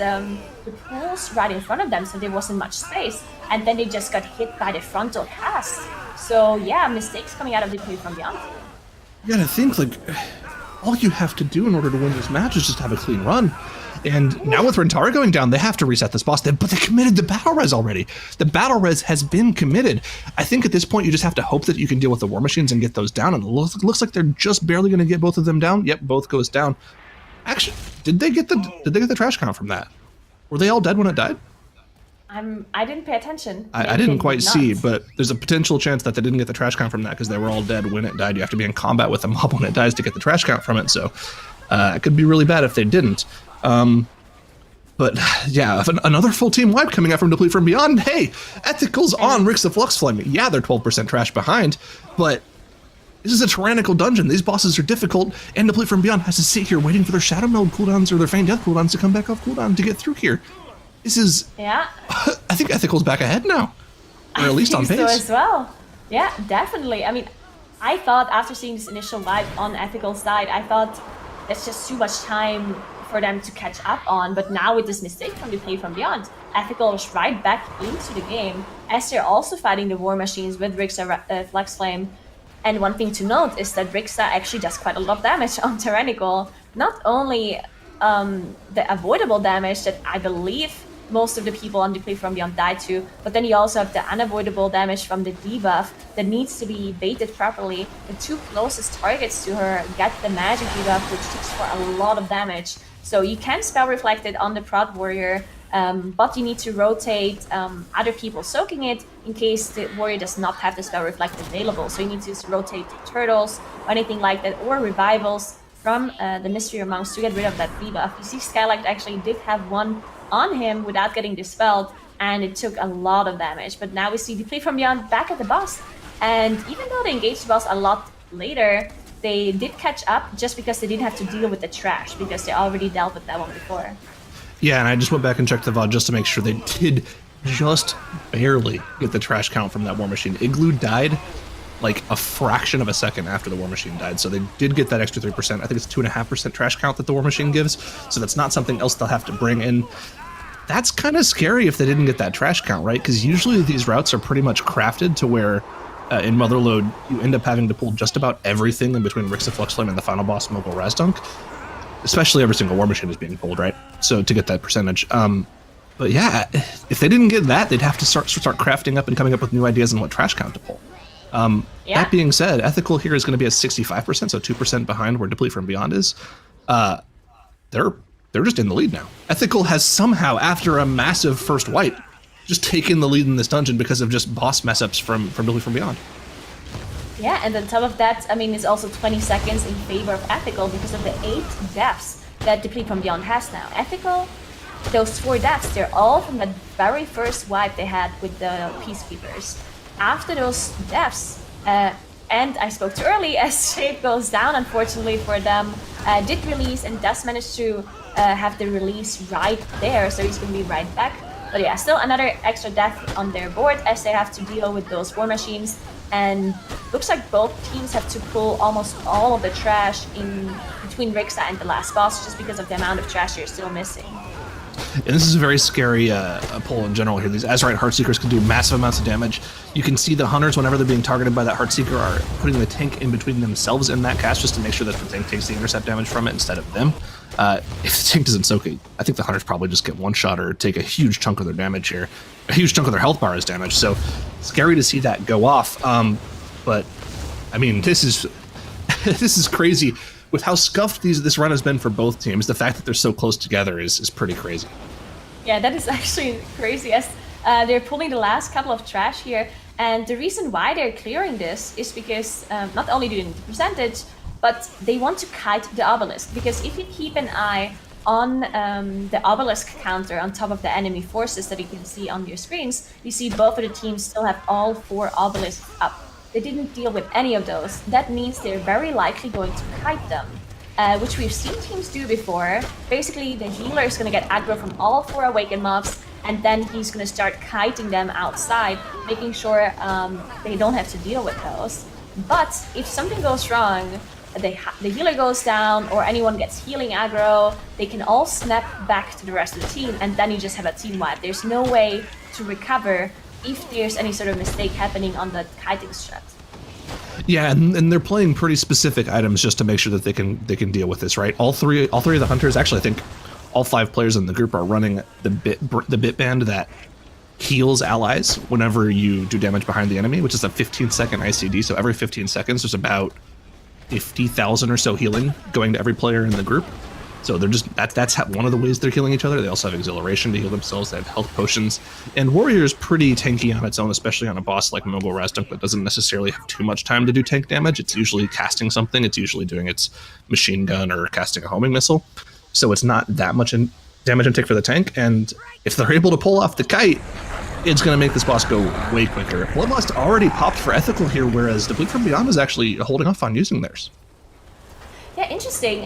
the pools right in front of them, so there wasn't much space. And then they just got hit by the frontal cast. So yeah, mistakes coming out of Deplete from beyond. You gotta think, like, all you have to do in order to win this match is just have a clean run. And now with Rentaro going down, they have to reset this boss. But they committed the battle res already. The battle res has been committed. I think at this point you just have to hope that you can deal with the War Machines and get those down. And it looks like they're just barely going to get both of them down. Yep, both goes down. Actually, did they get the trash count from that? Were they all dead when it died? I didn't pay attention. I didn't quite see, but there's a potential chance that they didn't get the trash count from that because they were all dead when it died. You have to be in combat with the mob when it dies to get the trash count from it. So it could be really bad if they didn't. But yeah, another full team wipe coming out from Deplete from Beyond. Hey, Ethical's on Rixa Flux Flame. Yeah, they're 12% trash behind, but this is a Tyrannical dungeon. These bosses are difficult, and Deplete from Beyond has to sit here waiting for their Shadow Meld cooldowns or their Feign Death cooldowns to come back off cooldown to get through here. This is... Yeah. I think Ethical's back ahead now, or at least on pace. I think so as well. Yeah, definitely. I mean, I thought after seeing this initial wipe on Ethical's side, I thought it's just too much time for them to catch up on, but now with this mistake from Deplete from Beyond, Ethical is right back into the game, as they're also fighting the War Machines with Rixa Flux Flame. And one thing to note is that Rixa actually does quite a lot of damage on Tyrannical. Not only the avoidable damage that I believe most of the people on Deplete from Beyond died to, but then you also have the unavoidable damage from the debuff that needs to be baited properly. The two closest targets to her get the magic debuff, which takes for a lot of damage. So you can spell reflect it on the Prod Warrior, but you need to rotate other people soaking it in case the warrior does not have the spell reflect available. So you need to rotate turtles or anything like that, or revivals from the Mystery Monks to get rid of that debuff. You see Skylight actually did have one on him without getting dispelled, and it took a lot of damage. But now we see Deplete from Beyond back at the boss, and even though they engaged the boss a lot later, they did catch up just because they didn't have to deal with the trash, because they already dealt with that one before. Yeah, and I just went back and checked the VOD just to make sure they did just barely get the trash count from that War Machine. Igloo died like a fraction of a second after the War Machine died, so they did get that extra 3%. I think it's 2.5% trash count that the War Machine gives, so that's not something else they'll have to bring in. That's kind of scary if they didn't get that trash count, right? Because usually these routes are pretty much crafted to where in Motherload, you end up having to pull just about everything in between Rixa Flux Flame and the final boss, Mogul Razdunk. Especially every single War Machine is being pulled, right? So to get that percentage. But yeah, if they didn't get that, they'd have to start crafting up and coming up with new ideas on what trash count to pull. That being said, Ethical here is going to be at 65%, so 2% behind where Deplete from Beyond is. They're just in the lead now. Ethical has somehow, after a massive first wipe, just taken the lead in this dungeon because of just boss mess-ups from Deplete from Beyond. Yeah, and on top of that, I mean, it's also 20 seconds in favor of Ethical because of the 8 deaths that Deplete from Beyond has now. Ethical, those 4 deaths, they're all from that very first wipe they had with the Peacekeepers. After those deaths, and I spoke too early, as Shape goes down, unfortunately for them, did release and does manage to have the release right there, so he's going to be right back. But yeah, still another extra death on their board as they have to deal with those War Machines. And looks like both teams have to pull almost all of the trash in between Rixa and the last boss just because of the amount of trash you're still missing. And this is a very scary pull in general here. These Azurite Heartseekers can do massive amounts of damage. You can see the Hunters, whenever they're being targeted by that Heartseeker, are putting the tank in between themselves in that cast just to make sure that the tank takes the intercept damage from it instead of them. If the tank doesn't soak it, I think the Hunters probably just get one shot or take a huge chunk of their damage here. A huge chunk of their health bar is damaged, so scary to see that go off. But, I mean, this is this is crazy. With how scuffed this run has been for both teams, the fact that they're so close together is pretty crazy. Yeah, that is actually crazy as they're pulling the last couple of trash here. And the reason why they're clearing this is because not only do they need the percentage, but they want to kite the obelisk. Because if you keep an eye on the obelisk counter on top of the enemy forces that you can see on your screens, you see both of the teams still have all 4 obelisks up. They didn't deal with any of those. That means they're very likely going to kite them. Which we've seen teams do before. Basically, the healer is going to get aggro from all 4 awakened mobs, and then he's going to start kiting them outside, making sure they don't have to deal with those. But if something goes wrong, the healer goes down, or anyone gets healing aggro, they can all snap back to the rest of the team, and then you just have a team wipe. There's no way to recover if there's any sort of mistake happening on the kiting strat. Yeah, and they're playing pretty specific items just to make sure that they can deal with this, right? All three of the hunters, actually, I think all 5 players in the group are running the bit band that heals allies whenever you do damage behind the enemy, which is a 15-second ICD. So every 15 seconds, there's about 50,000 or so healing going to every player in the group. So they're just that's one of the ways they're healing each other. They also have exhilaration to heal themselves. They have health potions, and warrior is pretty tanky on its own, especially on a boss like Mogul Razdunk that doesn't necessarily have too much time to do tank damage. It's usually casting something. It's usually doing its machine gun or casting a homing missile. So it's not that much damage intake for the tank. And if they're able to pull off the kite, it's going to make this boss go way quicker. Bloodlust already popped for ethical here, whereas Deplete from Beyond is actually holding off on using theirs. Yeah, interesting.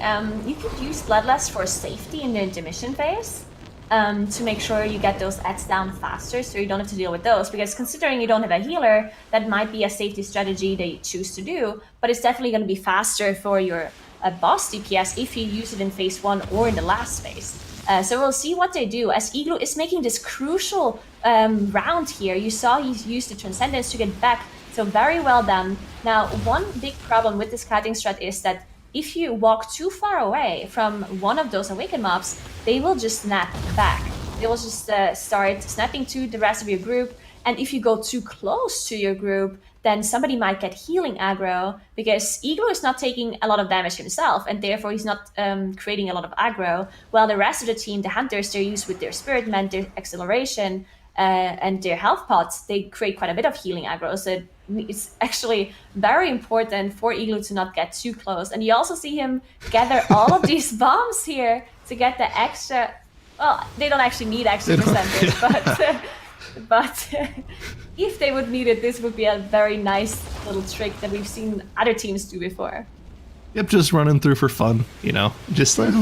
You could use Bloodlust for safety in the intermission phase to make sure you get those ads down faster so you don't have to deal with those. Because considering you don't have a healer, that might be a safety strategy they choose to do, but it's definitely going to be faster for your boss DPS if you use it in phase 1 or in the last phase. So we'll see what they do, as Igloo is making this crucial round here. You saw he used the Transcendence to get back, so very well done. Now, one big problem with this kiting strat is that if you walk too far away from one of those awakened mobs, they will just snap back. They will just start snapping to the rest of your group, and if you go too close to your group, then somebody might get healing aggro, because Igloo is not taking a lot of damage himself, and therefore he's not creating a lot of aggro, while the rest of the team, the hunters, they're used with their Spirit Mend, their acceleration, and their health pots, they create quite a bit of healing aggro. So it's actually very important for Igloo to not get too close. And you also see him gather all of these bombs here to get the extra, well, they don't actually need extra percentage, but if they would need it, this would be a very nice little trick that we've seen other teams do before. Yep, just running through for fun, just like,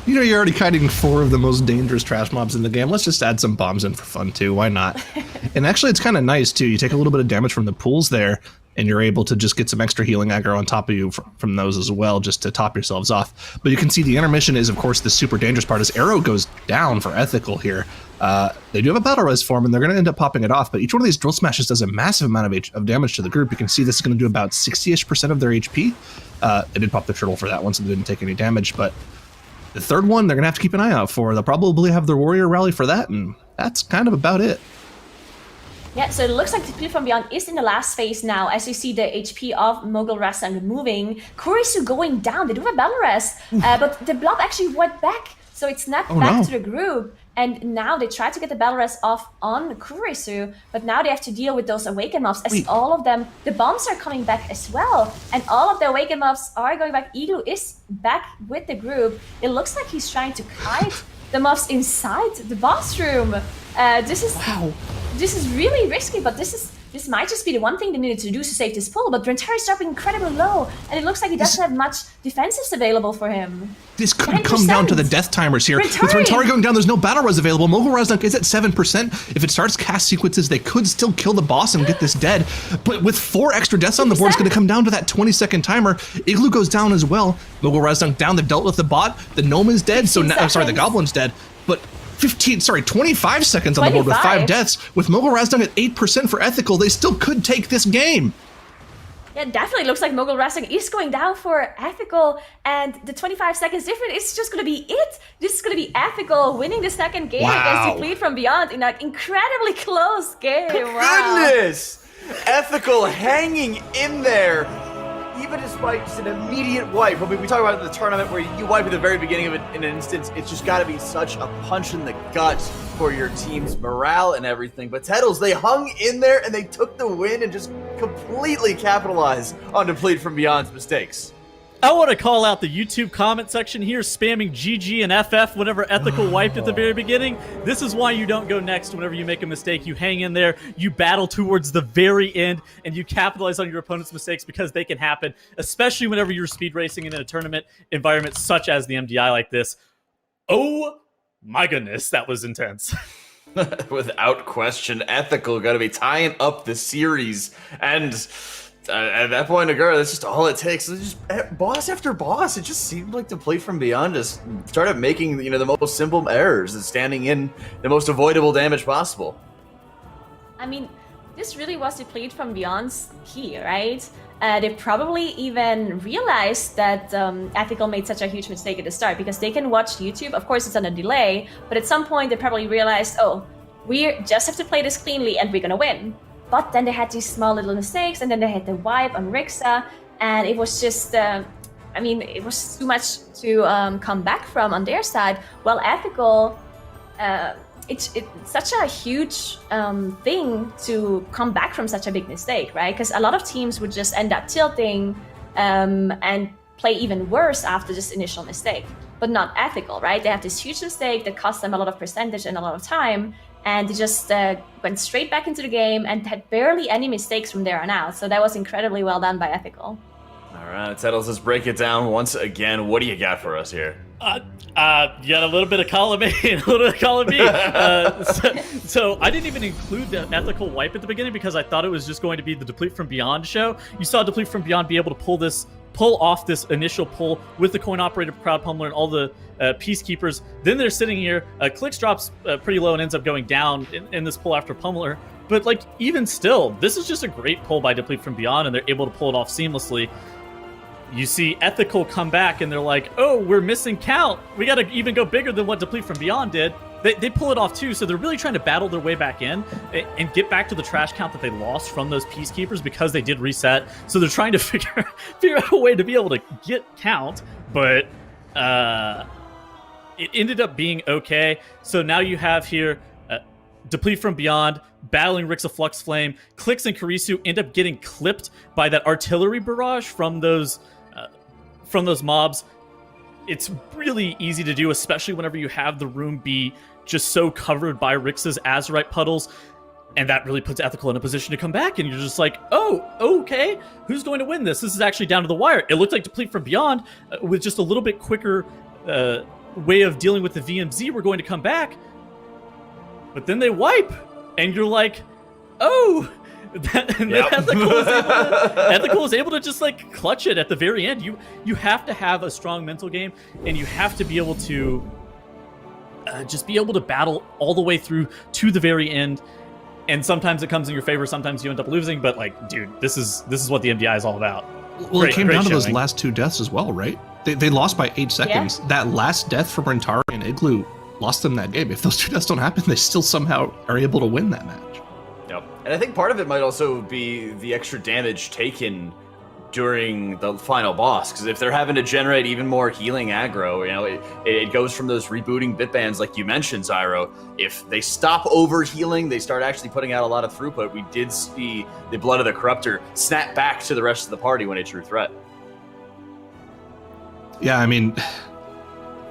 you're already kiting 4 of the most dangerous trash mobs in the game. Let's just add some bombs in for fun too. Why not? And actually, it's kind of nice too. You take a little bit of damage from the pools there, and you're able to just get some extra healing aggro on top of you from those as well, just to top yourselves off. But you can see the intermission is, of course, the super dangerous part. As Arrow goes down for ethical here, they do have a battle res form, and they're going to end up popping it off. But each one of these drill smashes does a massive amount of damage to the group. You can see this is going to do about 60-ish% of their HP. They did pop the turtle for that one, so they didn't take any damage. But the third one, they're going to have to keep an eye out for. They'll probably have their warrior rally for that, and that's kind of about it. Yeah, so it looks like Deplete from Beyond is in the last phase now, as you see the HP of Mogul Razdunk moving. Kurisu going down. They do have a battle rest, but the blob actually went back, so it snapped back to the group. And now they try to get the battle rest off on Kurisu, but now they have to deal with those awakened mobs, as all of them, the bombs are coming back as well. And all of the awakened mobs are going back. Igloo is back with the group. It looks like he's trying to kite the mobs inside the boss room. This is really risky, but this might just be the one thing they needed to do to save this pull. But Rentari is dropping incredibly low, and it looks like he doesn't have much defensives available for him. This could come down to the death timers here. With Rentari going down, there's no battle res available. Mogul Razdunk is at 7%. If it starts cast sequences, they could still kill the boss and get this dead. But with 4 extra deaths on the board, it's going to come down to that 20-second timer. Igloo goes down as well. Mogul Razdunk down. They've dealt with the bot. The gnome is dead. So now, the goblin's dead. But 25 seconds on the board with 5 deaths. With Mogul Razdunk at 8% for ethical, they still could take this game. Yeah, it definitely looks like Mogul Razdunk is going down for ethical, and the 25 seconds difference is just going to be it. This is going to be ethical winning the second game against Deplete from Beyond in an incredibly close game. Goodness! Ethical hanging in there. even despite just an immediate wipe, I mean, we talk about the tournament where you wipe at the very beginning of it in an instance, it's just got to be such a punch in the gut for your team's morale and everything. But Tettles, they hung in there and they took the win and just completely capitalized on Deplete from Beyond's mistakes. I want to call out the YouTube comment section here, spamming GG and FF whenever Ethical wiped at the very beginning. This is why you don't go next whenever you make a mistake. You hang in there, you battle towards the very end, and you capitalize on your opponent's mistakes because they can happen, especially whenever you're speed racing in a tournament environment such as the MDI like this. Oh my goodness, that was intense. Without question, Ethical got to be tying up the series, and at that point, Agura, that's just all it takes. It's just boss after boss. It just seemed like Deplete from Beyond just started making, the most simple errors and standing in the most avoidable damage possible. I mean, this really was Deplete from Beyond's key, right? They probably even realized that Ethical made such a huge mistake at the start because they can watch YouTube. Of course, it's on a delay, but at some point they probably realized, oh, we just have to play this cleanly and we're gonna win. But then they had these small little mistakes, and then they had the wipe on Rixa, and it was just, it was too much to come back from on their side. Well, Ethical, it's such a huge thing to come back from such a big mistake, right? Because a lot of teams would just end up tilting and play even worse after this initial mistake. But not Ethical, right? They have this huge mistake that cost them a lot of percentage and a lot of time, and they just went straight back into the game and had barely any mistakes from there on out. So that was incredibly well done by Ethical. All right, Tettles, let's break it down once again. What do you got for us here? You got a little bit of column A and a little bit of column B. So I didn't even include the Ethical wipe at the beginning because I thought it was just going to be the Deplete from Beyond show. You saw Deplete from Beyond be able to pull off this initial pull with the coin-operated crowd pummeler and all the peacekeepers. Then they're sitting here. Clicks drops pretty low and ends up going down in this pull after pummeler. But even still, this is just a great pull by Deplete from Beyond, and they're able to pull it off seamlessly. You see Ethical come back, and they're like, oh, we're missing count. We got to even go bigger than what Deplete from Beyond did. They pull it off, too, so they're really trying to battle their way back in and get back to the trash count that they lost from those Peacekeepers because they did reset. So they're trying to figure out a way to be able to get count, but it ended up being okay. So now you have here Deplete from Beyond battling Rixa Flux Flame. Clicks and Karisu end up getting clipped by that artillery barrage from those mobs. It's really easy to do, especially whenever you have the room be just so covered by Rixa's Azurite puddles, and that really puts Ethical in a position to come back, and you're just like, oh, okay, who's going to win this? This is actually down to the wire. It looked like Deplete from Beyond, with just a little bit quicker way of dealing with the VMZ, were going to come back, but then they wipe, and you're like, oh, and then Ethical was able to just clutch it at the very end. You have to have a strong mental game, and you have to be able to just be able to battle all the way through to the very end. And sometimes it comes in your favor, sometimes you end up losing. But dude, this is what the MDI is all about. Well, it came down to those last two deaths as well, right? They lost by 8 seconds. Yeah. That last death from Rentari and Igloo lost them that game. If those two deaths don't happen, they still somehow are able to win that match. Yep. And I think part of it might also be the extra damage taken during the final boss, because if they're having to generate even more healing aggro, it goes from those rebooting bit bands like you mentioned, Zyro. If they stop over healing, they start actually putting out a lot of throughput. We did see the Blood of the Corruptor snap back to the rest of the party when a true threat. Yeah, I mean,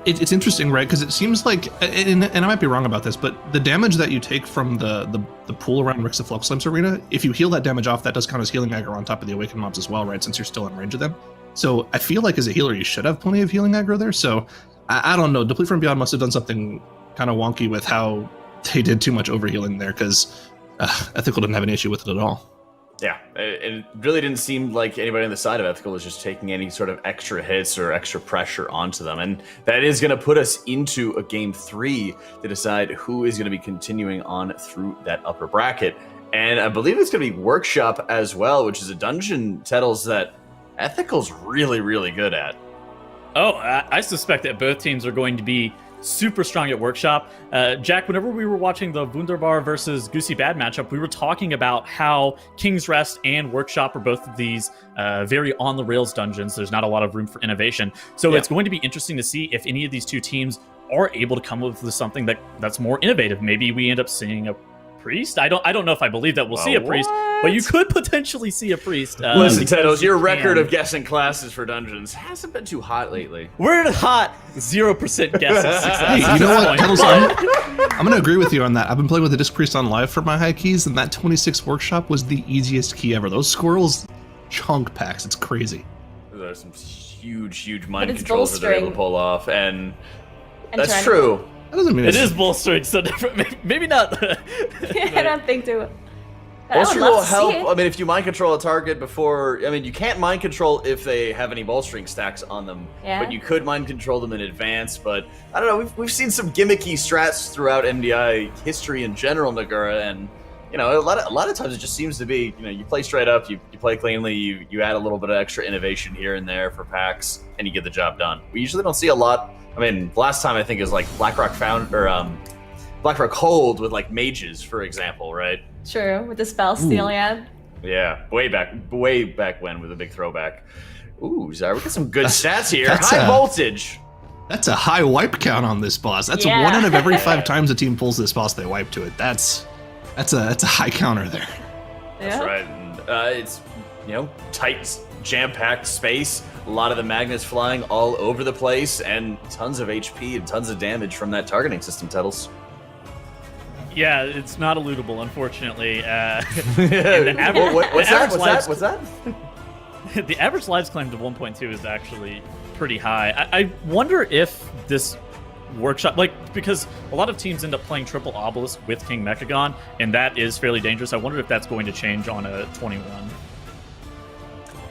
it's interesting, right? Because it seems like, and I might be wrong about this, but the damage that you take from the pool around Rixa Flux Flames Arena, if you heal that damage off, that does count as healing aggro on top of the Awakened mobs as well, right? Since you're still in range of them. So I feel like as a healer, you should have plenty of healing aggro there. So I don't know. Deplete from Beyond must have done something kind of wonky with how they did too much overhealing there, because Ethical didn't have an issue with it at all. Yeah, it really didn't seem like anybody on the side of Ethical was just taking any sort of extra hits or extra pressure onto them. And that is going to put us into a game 3 to decide who is going to be continuing on through that upper bracket. And I believe it's going to be Workshop as well, which is a dungeon, Tettles, that Ethical's really, really good at. Oh, I suspect that both teams are going to be super strong at Workshop. Jack, whenever we were watching the Wunderbar versus Goosey Bad matchup, we were talking about how King's Rest and Workshop are both of these very on-the-rails dungeons. There's not a lot of room for innovation. So it's going to be interesting to see if any of these two teams are able to come up with something that's more innovative. Maybe we end up seeing a priest. I don't know if I believe that we'll see a priest, but you could potentially see a priest. Listen, Tedos, your record of guessing classes for dungeons hasn't been too hot lately. We're at hot 0% guesses success. Hey, you know what, Tedos, I'm going to agree with you on that. I've been playing with the Disc Priest on live for my high keys, and that 26 Workshop was the easiest key ever. Those squirrels chunk packs. It's crazy. There's some huge mind it's controls that they're able bolstering. to pull off, and that's Tyrannical. true. That doesn't mean It is bolstering, so different. Maybe not. I don't think too. But I would Bolstering love will to see help. it. I mean, if you mind control a target before, I mean, you can't mind control if they have any bolstering stacks on them, Yeah. but you could mind control them in advance. But I don't know. We've seen some gimmicky strats throughout MDI history in general, Nagura, and a lot of times it just seems to be, you play straight up, you play cleanly, you add a little bit of extra innovation here and there for packs, and you get the job done. We usually don't see a lot. I mean, last time I think is like Blackrock Blackrock Hold with like mages, for example, right? True, with the spell steal, yeah. Yeah, way back when with a big throwback. Ooh, Zyra, we got some good stats here. that's High a- voltage. That's a high wipe count on this boss. That's Yeah. 1 out of every 5 times a team pulls this boss, they wipe to it. That's a high counter there. Yeah. That's right. And, it's tight, jam-packed space. A lot of the magnets flying all over the place, and tons of HP and tons of damage from that targeting system, Tettles. Yeah, it's not eludable, unfortunately. What's that? The average lives claimed of 1.2 is actually pretty high. I wonder if this Workshop, because a lot of teams end up playing triple obelisk with King Mechagon, and that is fairly dangerous. I wonder if that's going to change on a 21.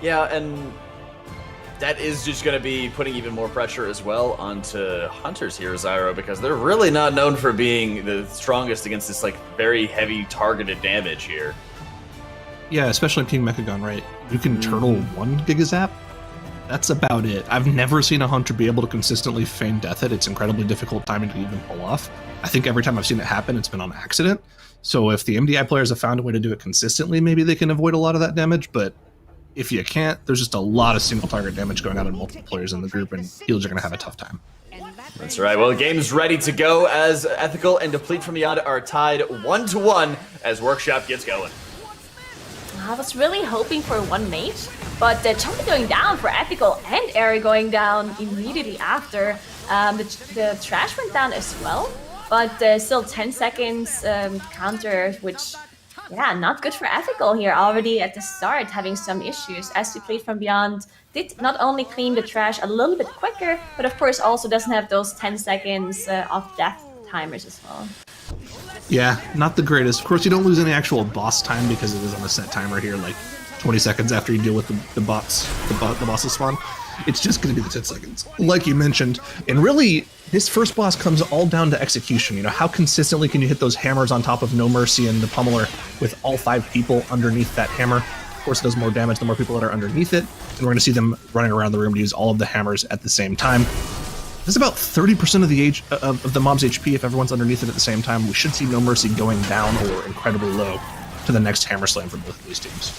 Yeah, and that is just going to be putting even more pressure as well onto hunters here, Zyro, because they're really not known for being the strongest against this very heavy targeted damage here. Yeah, especially King Mechagon, right? You can turtle 1 Gigazap. That's about it. I've never seen a hunter be able to consistently feign death hit. It's incredibly difficult timing to even pull off. I think every time I've seen it happen, it's been on accident. So if the MDI players have found a way to do it consistently, maybe they can avoid a lot of that damage, but if you can't, there's just a lot of single target damage going on in multiple players in the group, and healers are going to have a tough time. That's right. Well, the game's ready to go as Ethical and Deplete from Beyond are tied 1-1 as Workshop gets going. I was really hoping for one mate, but the Chomp going down for Ethical and Airy going down immediately after. The trash went down as well, but still 10 seconds counter, which, yeah, not good for Ethical here already at the start, having some issues as Deplete from Beyond did not only clean the trash a little bit quicker, but of course also doesn't have those 10 seconds of death timers as well. Yeah, not the greatest. Of course, you don't lose any actual boss time because it is on a set timer here, like 20 seconds after you deal with the boss's spawn. It's just going to be the 10 seconds, like you mentioned. And really, this first boss comes all down to execution. How consistently can you hit those hammers on top of No Mercy and the Pummeler with all 5 people underneath that hammer? Of course, it does more damage the more people that are underneath it, and we're going to see them running around the room to use all of the hammers at the same time. This is about 30% of the mob's HP if everyone's underneath it at the same time. We should see No Mercy going down or incredibly low to the next hammer slam for both of these teams.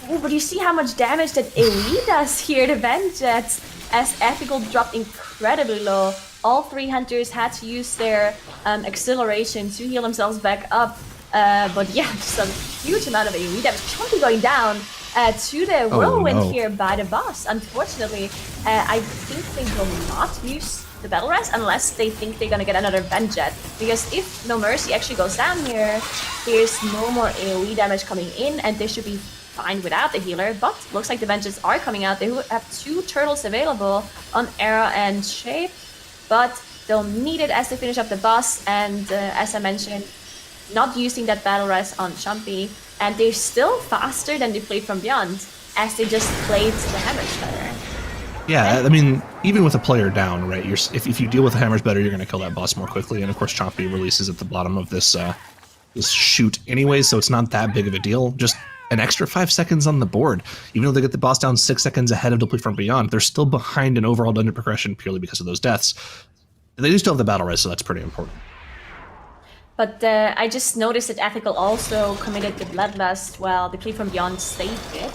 Oh, but you see how much damage that AoE does here, the Vengeance, as Ethical dropped incredibly low. All 3 hunters had to use their acceleration to heal themselves back up. But yeah, just a huge amount of AoE damage. Chunky going down to the whirlwind here by the boss. Unfortunately, I think they will not use the Battle Res unless they think they're gonna get another Vengeance. Because if No Mercy actually goes down here, there's no more AoE damage coming in, and they should be fine without the healer. But looks like the Vengeance are coming out. They have 2 turtles available on Era and Shape, but they'll need it as they finish up the boss. And as I mentioned, not using that Battle Res on Chumpy, and they're still faster than Deplete from Beyond, as they just played the hammers better. Yeah, I mean, even with a player down, right? If you deal with the hammers better, you're going to kill that boss more quickly. And of course, Chompy releases at the bottom of this shoot anyway, so it's not that big of a deal. Just an extra 5 seconds on the board. Even though they get the boss down 6 seconds ahead of Deplete from Beyond, they're still behind in overall dungeon progression purely because of those deaths. And they do still have the battle res, so that's pretty important. But I just noticed that Ethical also committed the Bloodlust while Deplete from Beyond saved it.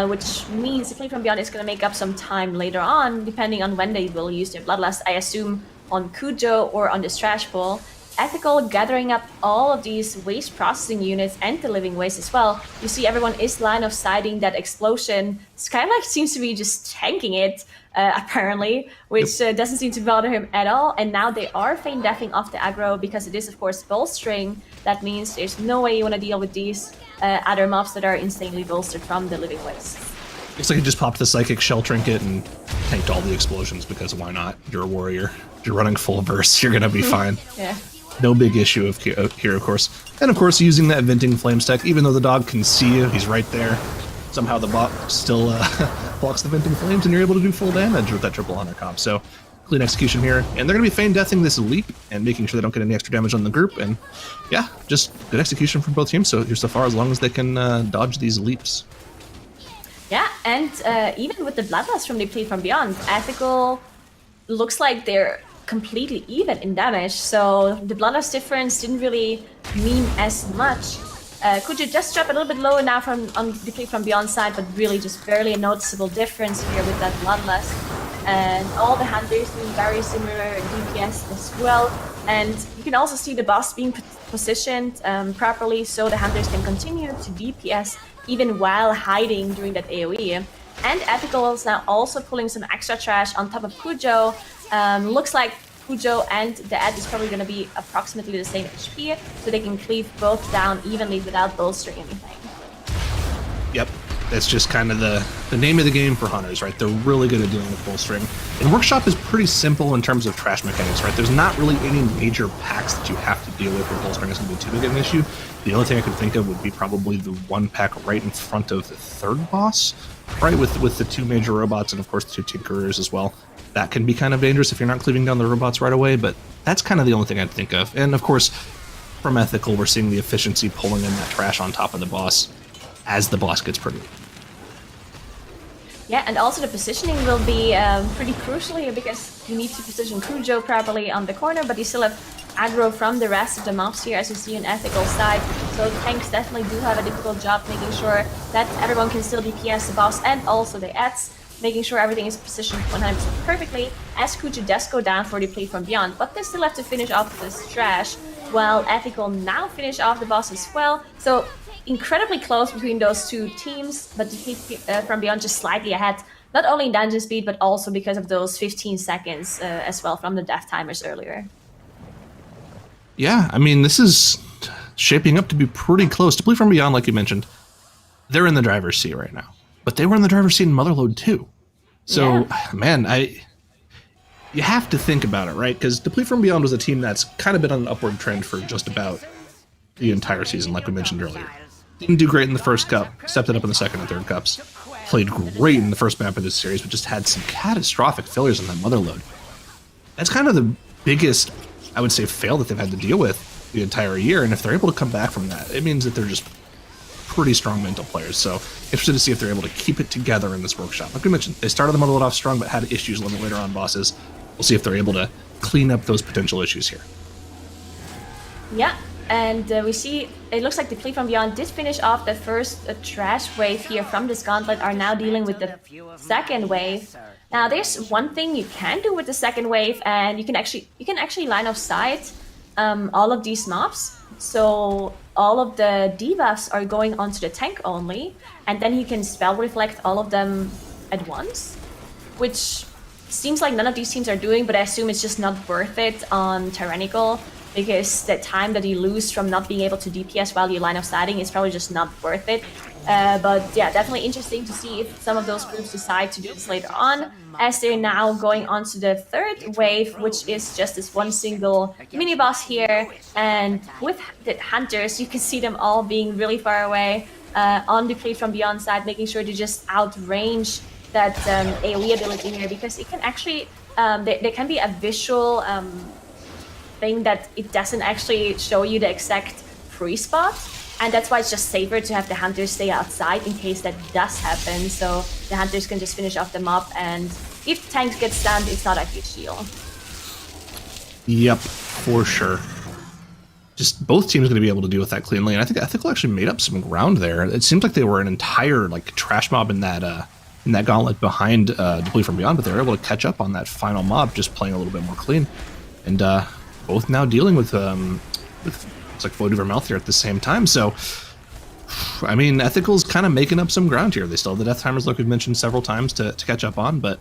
Which means Deplete from Beyond is going to make up some time later on, depending on when they will use their Bloodlust. I assume on Kujo or on this trash pool. Ethical gathering up all of these waste processing units and the living waste as well. You see everyone is line of sighting that explosion. Skylight seems to be just tanking it, apparently, which doesn't seem to bother him at all. And now they are feign deathing off the aggro because it is, of course, bolstering. That means there's no way you want to deal with these other mobs that are insanely bolstered from the living waste. Looks like he just popped the Psychic Shell Trinket and tanked all the explosions because why not? You're a warrior. You're running full burst. You're going to be fine. Yeah. No big issue here, of course. And of course, using that Venting Flame stack, even though the dog can see you, he's right there. Somehow the bot still blocks the Venting Flames, and you're able to do full damage with that triple hunter comp. So, clean execution here. And they're going to be feign deathing this leap and making sure they don't get any extra damage on the group. And yeah, just good execution from both teams so far, as long as they can dodge these leaps. Yeah, and even with the Bloodlust from Deplete from Beyond, Ethical looks like they're completely even in damage, so the Bloodlust difference didn't really mean as much. Could you just drop a little bit lower now on Deplete from Beyond side, but really just barely a noticeable difference here with that Bloodlust. And all the hunters doing very similar DPS as well. And you can also see the boss being positioned properly, so the hunters can continue to DPS even while hiding during that AoE. And Ethical is now also pulling some extra trash on top of Kujo. Looks like Kujo and the Ed is probably going to be approximately the same HP, so they can cleave both down evenly without bolstering anything. Yep, that's just kind of the name of the game for hunters, right? They're really good at dealing with bolstering. And Workshop is pretty simple in terms of trash mechanics, right? There's not really any major packs that you have to deal with where bolstering is going to be too big of an issue. The only thing I could think of would be probably the one pack right in front of the third boss, right? With the two major robots and of course the two Tinkerers as well. That can be kind of dangerous if you're not cleaving down the robots right away, but that's kind of the only thing I'd think of. And of course, from Ethical, we're seeing the efficiency pulling in that trash on top of the boss as the boss gets pretty. Yeah, and also the positioning will be pretty crucial here because you need to position Kujo properly on the corner, but you still have aggro from the rest of the mobs here, as you see on Ethical side. So tanks definitely do have a difficult job making sure that everyone can still DPS the boss and also the ads, making sure everything is positioned 100% perfectly, as Kujo does go down for Deplete from Beyond, but they still have to finish off this trash, while Ethical now finish off the boss as well. So incredibly close between those two teams, but Deplete from Beyond just slightly ahead, not only in dungeon speed, but also because of those 15 seconds as well from the death timers earlier. Yeah, I mean, this is shaping up to be pretty close. Deplete from Beyond, like you mentioned, they're in the driver's seat right now. But they were in the driver's seat in Motherload too. So, yeah. Man, you have to think about it, right? Because Deplete from Beyond was a team that's kind of been on an upward trend for just about the entire season, like we mentioned earlier. Didn't do great in the first cup, stepped it up in the second and third cups. Played great in the first map of this series, but just had some catastrophic failures on that Motherload. That's kind of the biggest, I would say, fail that they've had to deal with the entire year. And if they're able to come back from that, it means that they're just pretty strong mental players. So interested to see if they're able to keep it together in this workshop. Like we mentioned, they started the Motherload off strong, but had issues a little bit later on bosses. We'll see if they're able to clean up those potential issues here. Yeah, and we see it looks like Deplete from Beyond did finish off the first trash wave here from this gauntlet, are now dealing with the second wave. Now there's one thing you can do with the second wave, and you can actually line of sight all of these mobs. So all of the debuffs are going onto the tank only, and then you can spell reflect all of them at once, which seems like none of these teams are doing, but I assume it's just not worth it on Tyrannical, because the time that you lose from not being able to DPS while you line of sighting is probably just not worth it. But yeah, definitely interesting to see if some of those groups decide to do this later on, as they're now going on to the third wave, which is just this one single mini boss here. And with the hunters, you can see them all being really far away on the Deplete from Beyond side, making sure to just outrange that AoE ability here, because it can actually, there can be a visual thing that it doesn't actually show you the exact free spot. And that's why it's just safer to have the hunters stay outside in case that does happen, so the hunters can just finish off the mob, and if tanks get stunned, it's not a huge deal. Yep, for sure. Just both teams going to be able to deal with that cleanly, and I think Ethical actually made up some ground there. It seemed like they were an entire like trash mob in that gauntlet behind Deplete from Beyond, but they were able to catch up on that final mob, just playing a little bit more clean, and both now dealing with it's like Void Over Mouth here at the same time. So, I mean, Ethical's kind of making up some ground here. They still have the Death Timers, like we've mentioned several times, to catch up on, but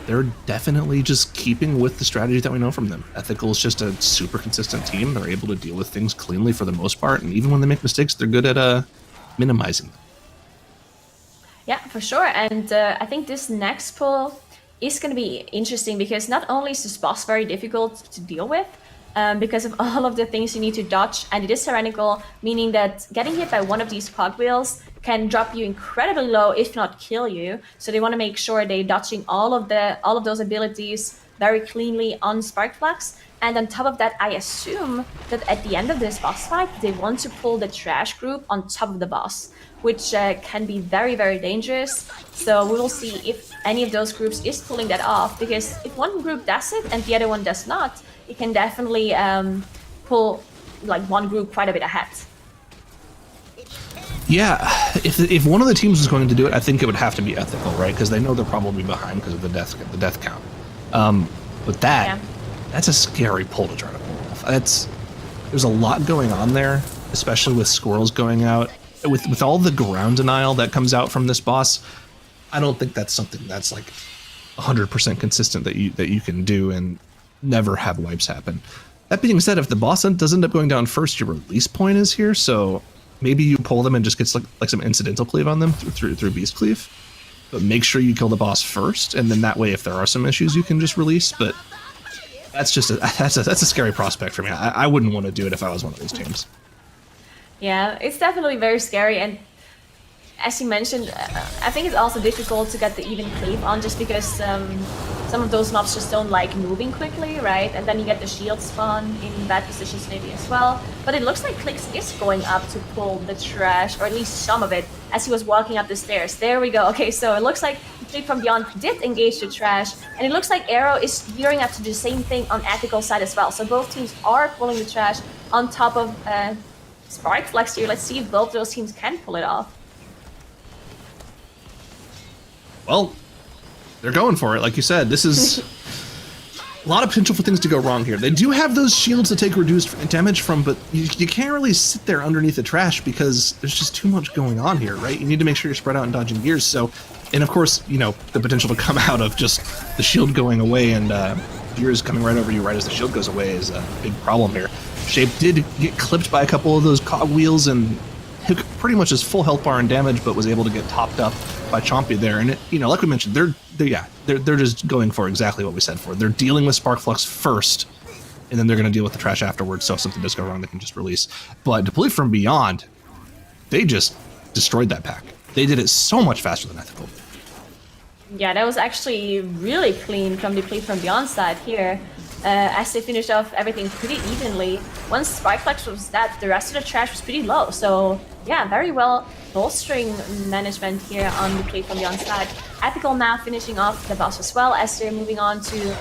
they're definitely just keeping with the strategy that we know from them. Ethical is just a super consistent team. They're able to deal with things cleanly for the most part, and even when they make mistakes, they're good at minimizing them. Yeah, for sure. And I think this next pull is going to be interesting because not only is this boss very difficult to deal with, because of all of the things you need to dodge, and it is Tyrannical, meaning that getting hit by one of these cogwheels can drop you incredibly low, if not kill you. So they want to make sure they're dodging all of those abilities very cleanly on Spark Flux. And on top of that, I assume that at the end of this boss fight, they want to pull the trash group on top of the boss, which can be very, very dangerous. So we will see if any of those groups is pulling that off, because if one group does it and the other one does not, it can definitely pull like one group quite a bit ahead. Yeah, if one of the teams was going to do it, I think it would have to be Ethical, right? Because they know they're probably behind because of the death count. But that's a scary pull to try to pull off. There's a lot going on there, especially with squirrels going out. With all the ground denial that comes out from this boss, I don't think that's something that's like 100% consistent that you can do and never have wipes happen. That being said, if the boss does end up going down first, your release point is here, so maybe you pull them and just get like some incidental cleave on them through Beast Cleave. But make sure you kill the boss first, and then that way, if there are some issues, you can just release. But that's a scary prospect for me. I wouldn't want to do it if I was one of those teams. Yeah, it's definitely very scary, and as you mentioned, I think it's also difficult to get the even cleave on just because some of those mobs just don't like moving quickly, right? And then you get the shield spawn in bad positions maybe as well. But it looks like Clix is going up to pull the trash, or at least some of it, as he was walking up the stairs. There we go. Okay, so it looks like Deplete from Beyond did engage the trash, and it looks like Arrow is gearing up to do the same thing on Ethical side as well. So both teams are pulling the trash on top of Spark Flux here. Let's see if both those teams can pull it off. Well, they're going for it. Like you said, this is a lot of potential for things to go wrong here. They do have those shields to take reduced damage from, but you can't really sit there underneath the trash because there's just too much going on here, right? You need to make sure you're spread out and dodging gears. So, and of course, you know, the potential to come out of just the shield going away and gears coming right over you right as the shield goes away is a big problem here. Shape did get clipped by a couple of those cogwheels and took pretty much his full health bar and damage, but was able to get topped up by Chompy there. And it, you know, like we mentioned, they're just going for exactly what we said for. They're dealing with Spark Flux first, and then they're going to deal with the trash afterwards. So if something does go wrong, they can just release. But Deplete from Beyond, they just destroyed that pack. They did it so much faster than Ethical. Yeah, that was actually really clean from Deplete from Beyond side here. As they finished off everything pretty evenly. Once Spark Flux was dead, the rest of the trash was pretty low. So yeah, very well bolstering management here on Deplete from Beyond side. Ethical now finishing off the boss as well as they're moving on to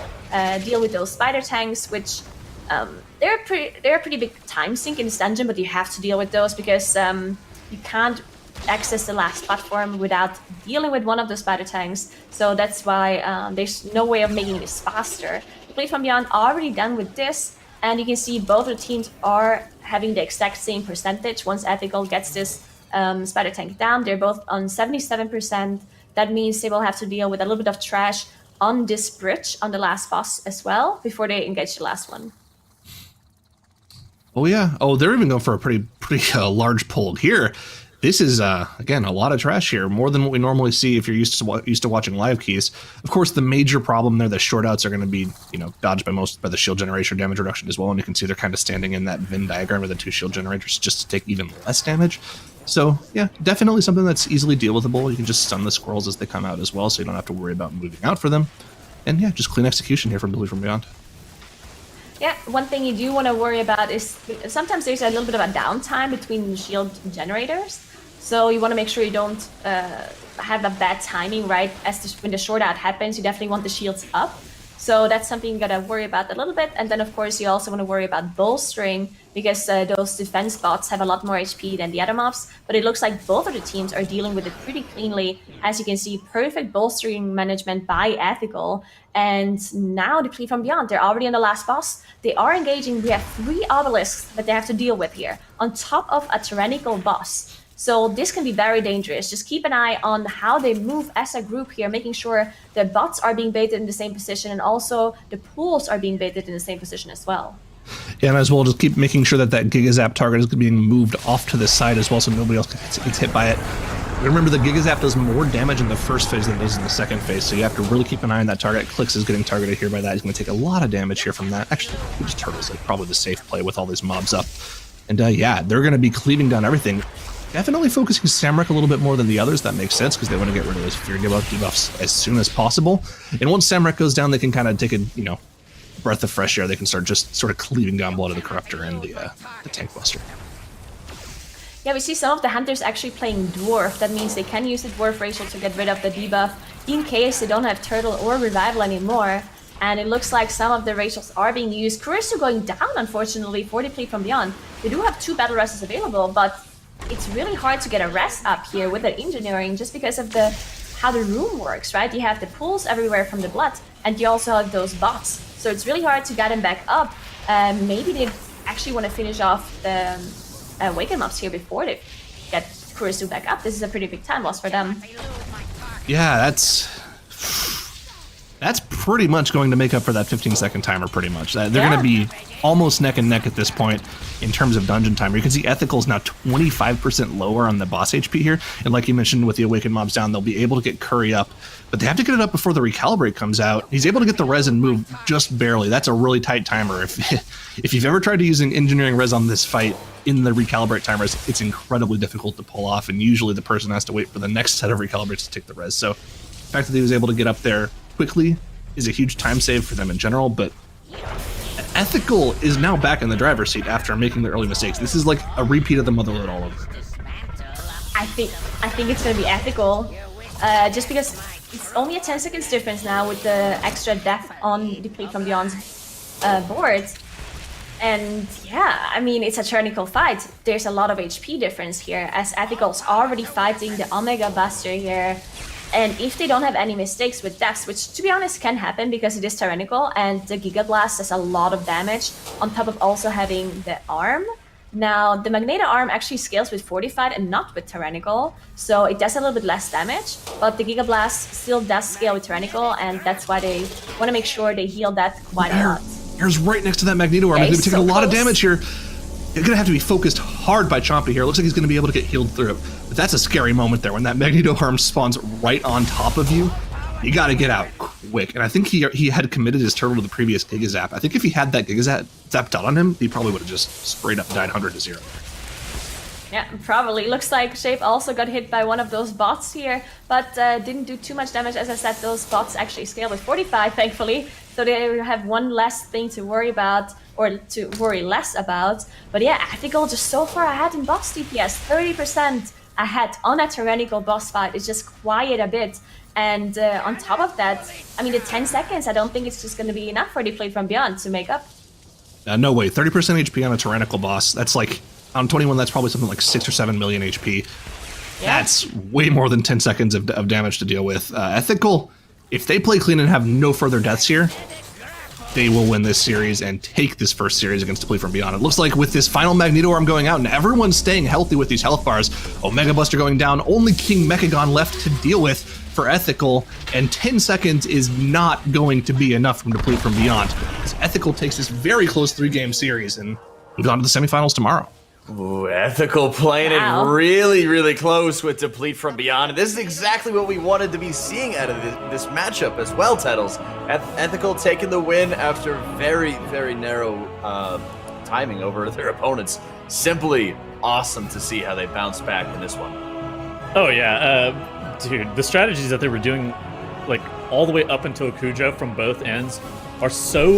deal with those spider tanks, which they're a pretty big time sink in this dungeon, but you have to deal with those because you can't access the last platform without dealing with one of the spider tanks. So that's why there's no way of making this faster. Deplete from Beyond already done with this, and you can see both the teams are having the exact same percentage. Once Ethical gets this spider tank down, they're both on 77%. That means they will have to deal with a little bit of trash on this bridge on the last boss as well before they engage the last one. Oh yeah. Oh, they're even going for a pretty large pull here. This is, again, a lot of trash here, more than what we normally see if you're used to watching live keys. Of course, the major problem there, the short outs are going to be, you know, dodged by the shield generation damage reduction as well. And you can see they're kind of standing in that Venn diagram with the two shield generators just to take even less damage. So, yeah, definitely something that's easily deal-withable. You can just stun the squirrels as they come out as well, so you don't have to worry about moving out for them. And, yeah, just clean execution here from Deplete from Beyond. Yeah, one thing you do want to worry about is sometimes there's a little bit of a downtime between shield generators. So you want to make sure you don't have a bad timing, right? When the short out happens, you definitely want the shields up. So that's something you gotta worry about a little bit. And then of course you also want to worry about bolstering, because those defense bots have a lot more HP than the other mobs. But it looks like both of the teams are dealing with it pretty cleanly. As you can see, perfect bolstering management by Ethical. And now Deplete from Beyond, they're already on the last boss. They are engaging. We have 3 obelisks that they have to deal with here, on top of a Tyrannical boss. So this can be very dangerous. Just keep an eye on how they move as a group here, making sure the bots are being baited in the same position, and also the pools are being baited in the same position as well. Yeah, and as well, just keep making sure that Gigazap target is being moved off to the side as well, so nobody else gets hit by it. Remember, the Gigazap does more damage in the first phase than it does in the second phase, so you have to really keep an eye on that target. Clix is getting targeted here by that. He's going to take a lot of damage here from that. Actually, just Turtle's like probably the safe play with all these mobs up. And yeah, they're going to be cleaving down everything. Definitely focusing Samrak a little bit more than the others. That makes sense, because they want to get rid of those fear debuffs as soon as possible. And once Samrak goes down, they can kind of take a, breath of fresh air. They can start just sort of cleaving down Blood of the Corruptor and the Tank Buster. Yeah, we see some of the hunters actually playing Dwarf. That means they can use the Dwarf racial to get rid of the debuff in case they don't have Turtle or Revival anymore. And it looks like some of the racials are being used. Kurisu going down, unfortunately, for Deplete from Beyond. They do have 2 battle rests available, but it's really hard to get a rest up here with the engineering, just because of how the room works, right? You have the pools everywhere from the blood, and you also have those bots. So it's really hard to get them back up. Maybe they actually want to finish off the Awaken mobs here before they get Kurisu back up. This is a pretty big time loss for them. Yeah, that's pretty much going to make up for that 15-second timer, pretty much. They're going to be almost neck and neck at this point in terms of dungeon timer. You can see Ethical's now 25% lower on the boss HP here. And like you mentioned, with the Awakened mobs down, they'll be able to get Curry up. But they have to get it up before the Recalibrate comes out. He's able to get the res and move just barely. That's a really tight timer. If you've ever tried to use an engineering res on this fight in the Recalibrate timers, it's incredibly difficult to pull off. And usually the person has to wait for the next set of Recalibrates to take the res. So the fact that he was able to get up there quickly is a huge time save for them in general, but Ethical is now back in the driver's seat after making the early mistakes. This is like a repeat of the Motherload all over. I think it's gonna be Ethical, just because it's only a 10 seconds difference now with the extra death on Deplete from Beyond's board. And yeah, I mean, it's a Tyrannical fight. There's a lot of HP difference here, as Ethical's already fighting the Omega Buster here. And if they don't have any mistakes with deaths, which to be honest can happen because it is Tyrannical, and the Giga Blast does a lot of damage, on top of also having the arm. Now, the Magneto arm actually scales with Fortified and not with Tyrannical, so it does a little bit less damage, but the Giga Blast still does scale with Tyrannical, and that's why they want to make sure they heal that quite a lot. Here's right next to that Magneto arm. He's taking a lot of damage here. You're going to have to be focused hard by Chompy here. It looks like he's going to be able to get healed through it. But that's a scary moment there. When that Magneto arm spawns right on top of you, you got to get out quick. And I think he had committed his turtle to the previous Giga Zap. I think if he had that Giga Zap done on him, he probably would have just straight up died 100-0. Yeah, probably. Looks like Shape also got hit by one of those bots here, but didn't do too much damage. As I said, those bots actually scale with 45, thankfully. So they have one less thing to worry about, or to worry less about. But yeah, Ethical just so far ahead in boss DPS, 30% ahead on a Tyrannical boss fight. It's just quiet a bit. And on top of that, I mean, the 10 seconds, I don't think it's just going to be enough for Deplete from Beyond to make up. No way, 30% HP on a Tyrannical boss. That's like, on 21, that's probably something like 6 or 7 million HP. Yeah. That's way more than 10 seconds of damage to deal with. Ethical, if they play clean and have no further deaths here, they will win this series and take this first series against Deplete from Beyond. It looks like with this final Magneto arm going out and everyone's staying healthy with these health bars, Omega Buster going down, only King Mechagon left to deal with for Ethical, and 10 seconds is not going to be enough from Deplete from Beyond. As Ethical takes this very close 3-game series and moves on to the semifinals tomorrow. Ooh, Ethical playing it really, really close with Deplete from Beyond. And this is exactly what we wanted to be seeing out of this matchup as well, Tettles. Ethical taking the win after very, very narrow timing over their opponents. Simply awesome to see how they bounce back in this one. Oh, yeah. Dude, the strategies that they were doing, like, all the way up until Kujo from both ends are so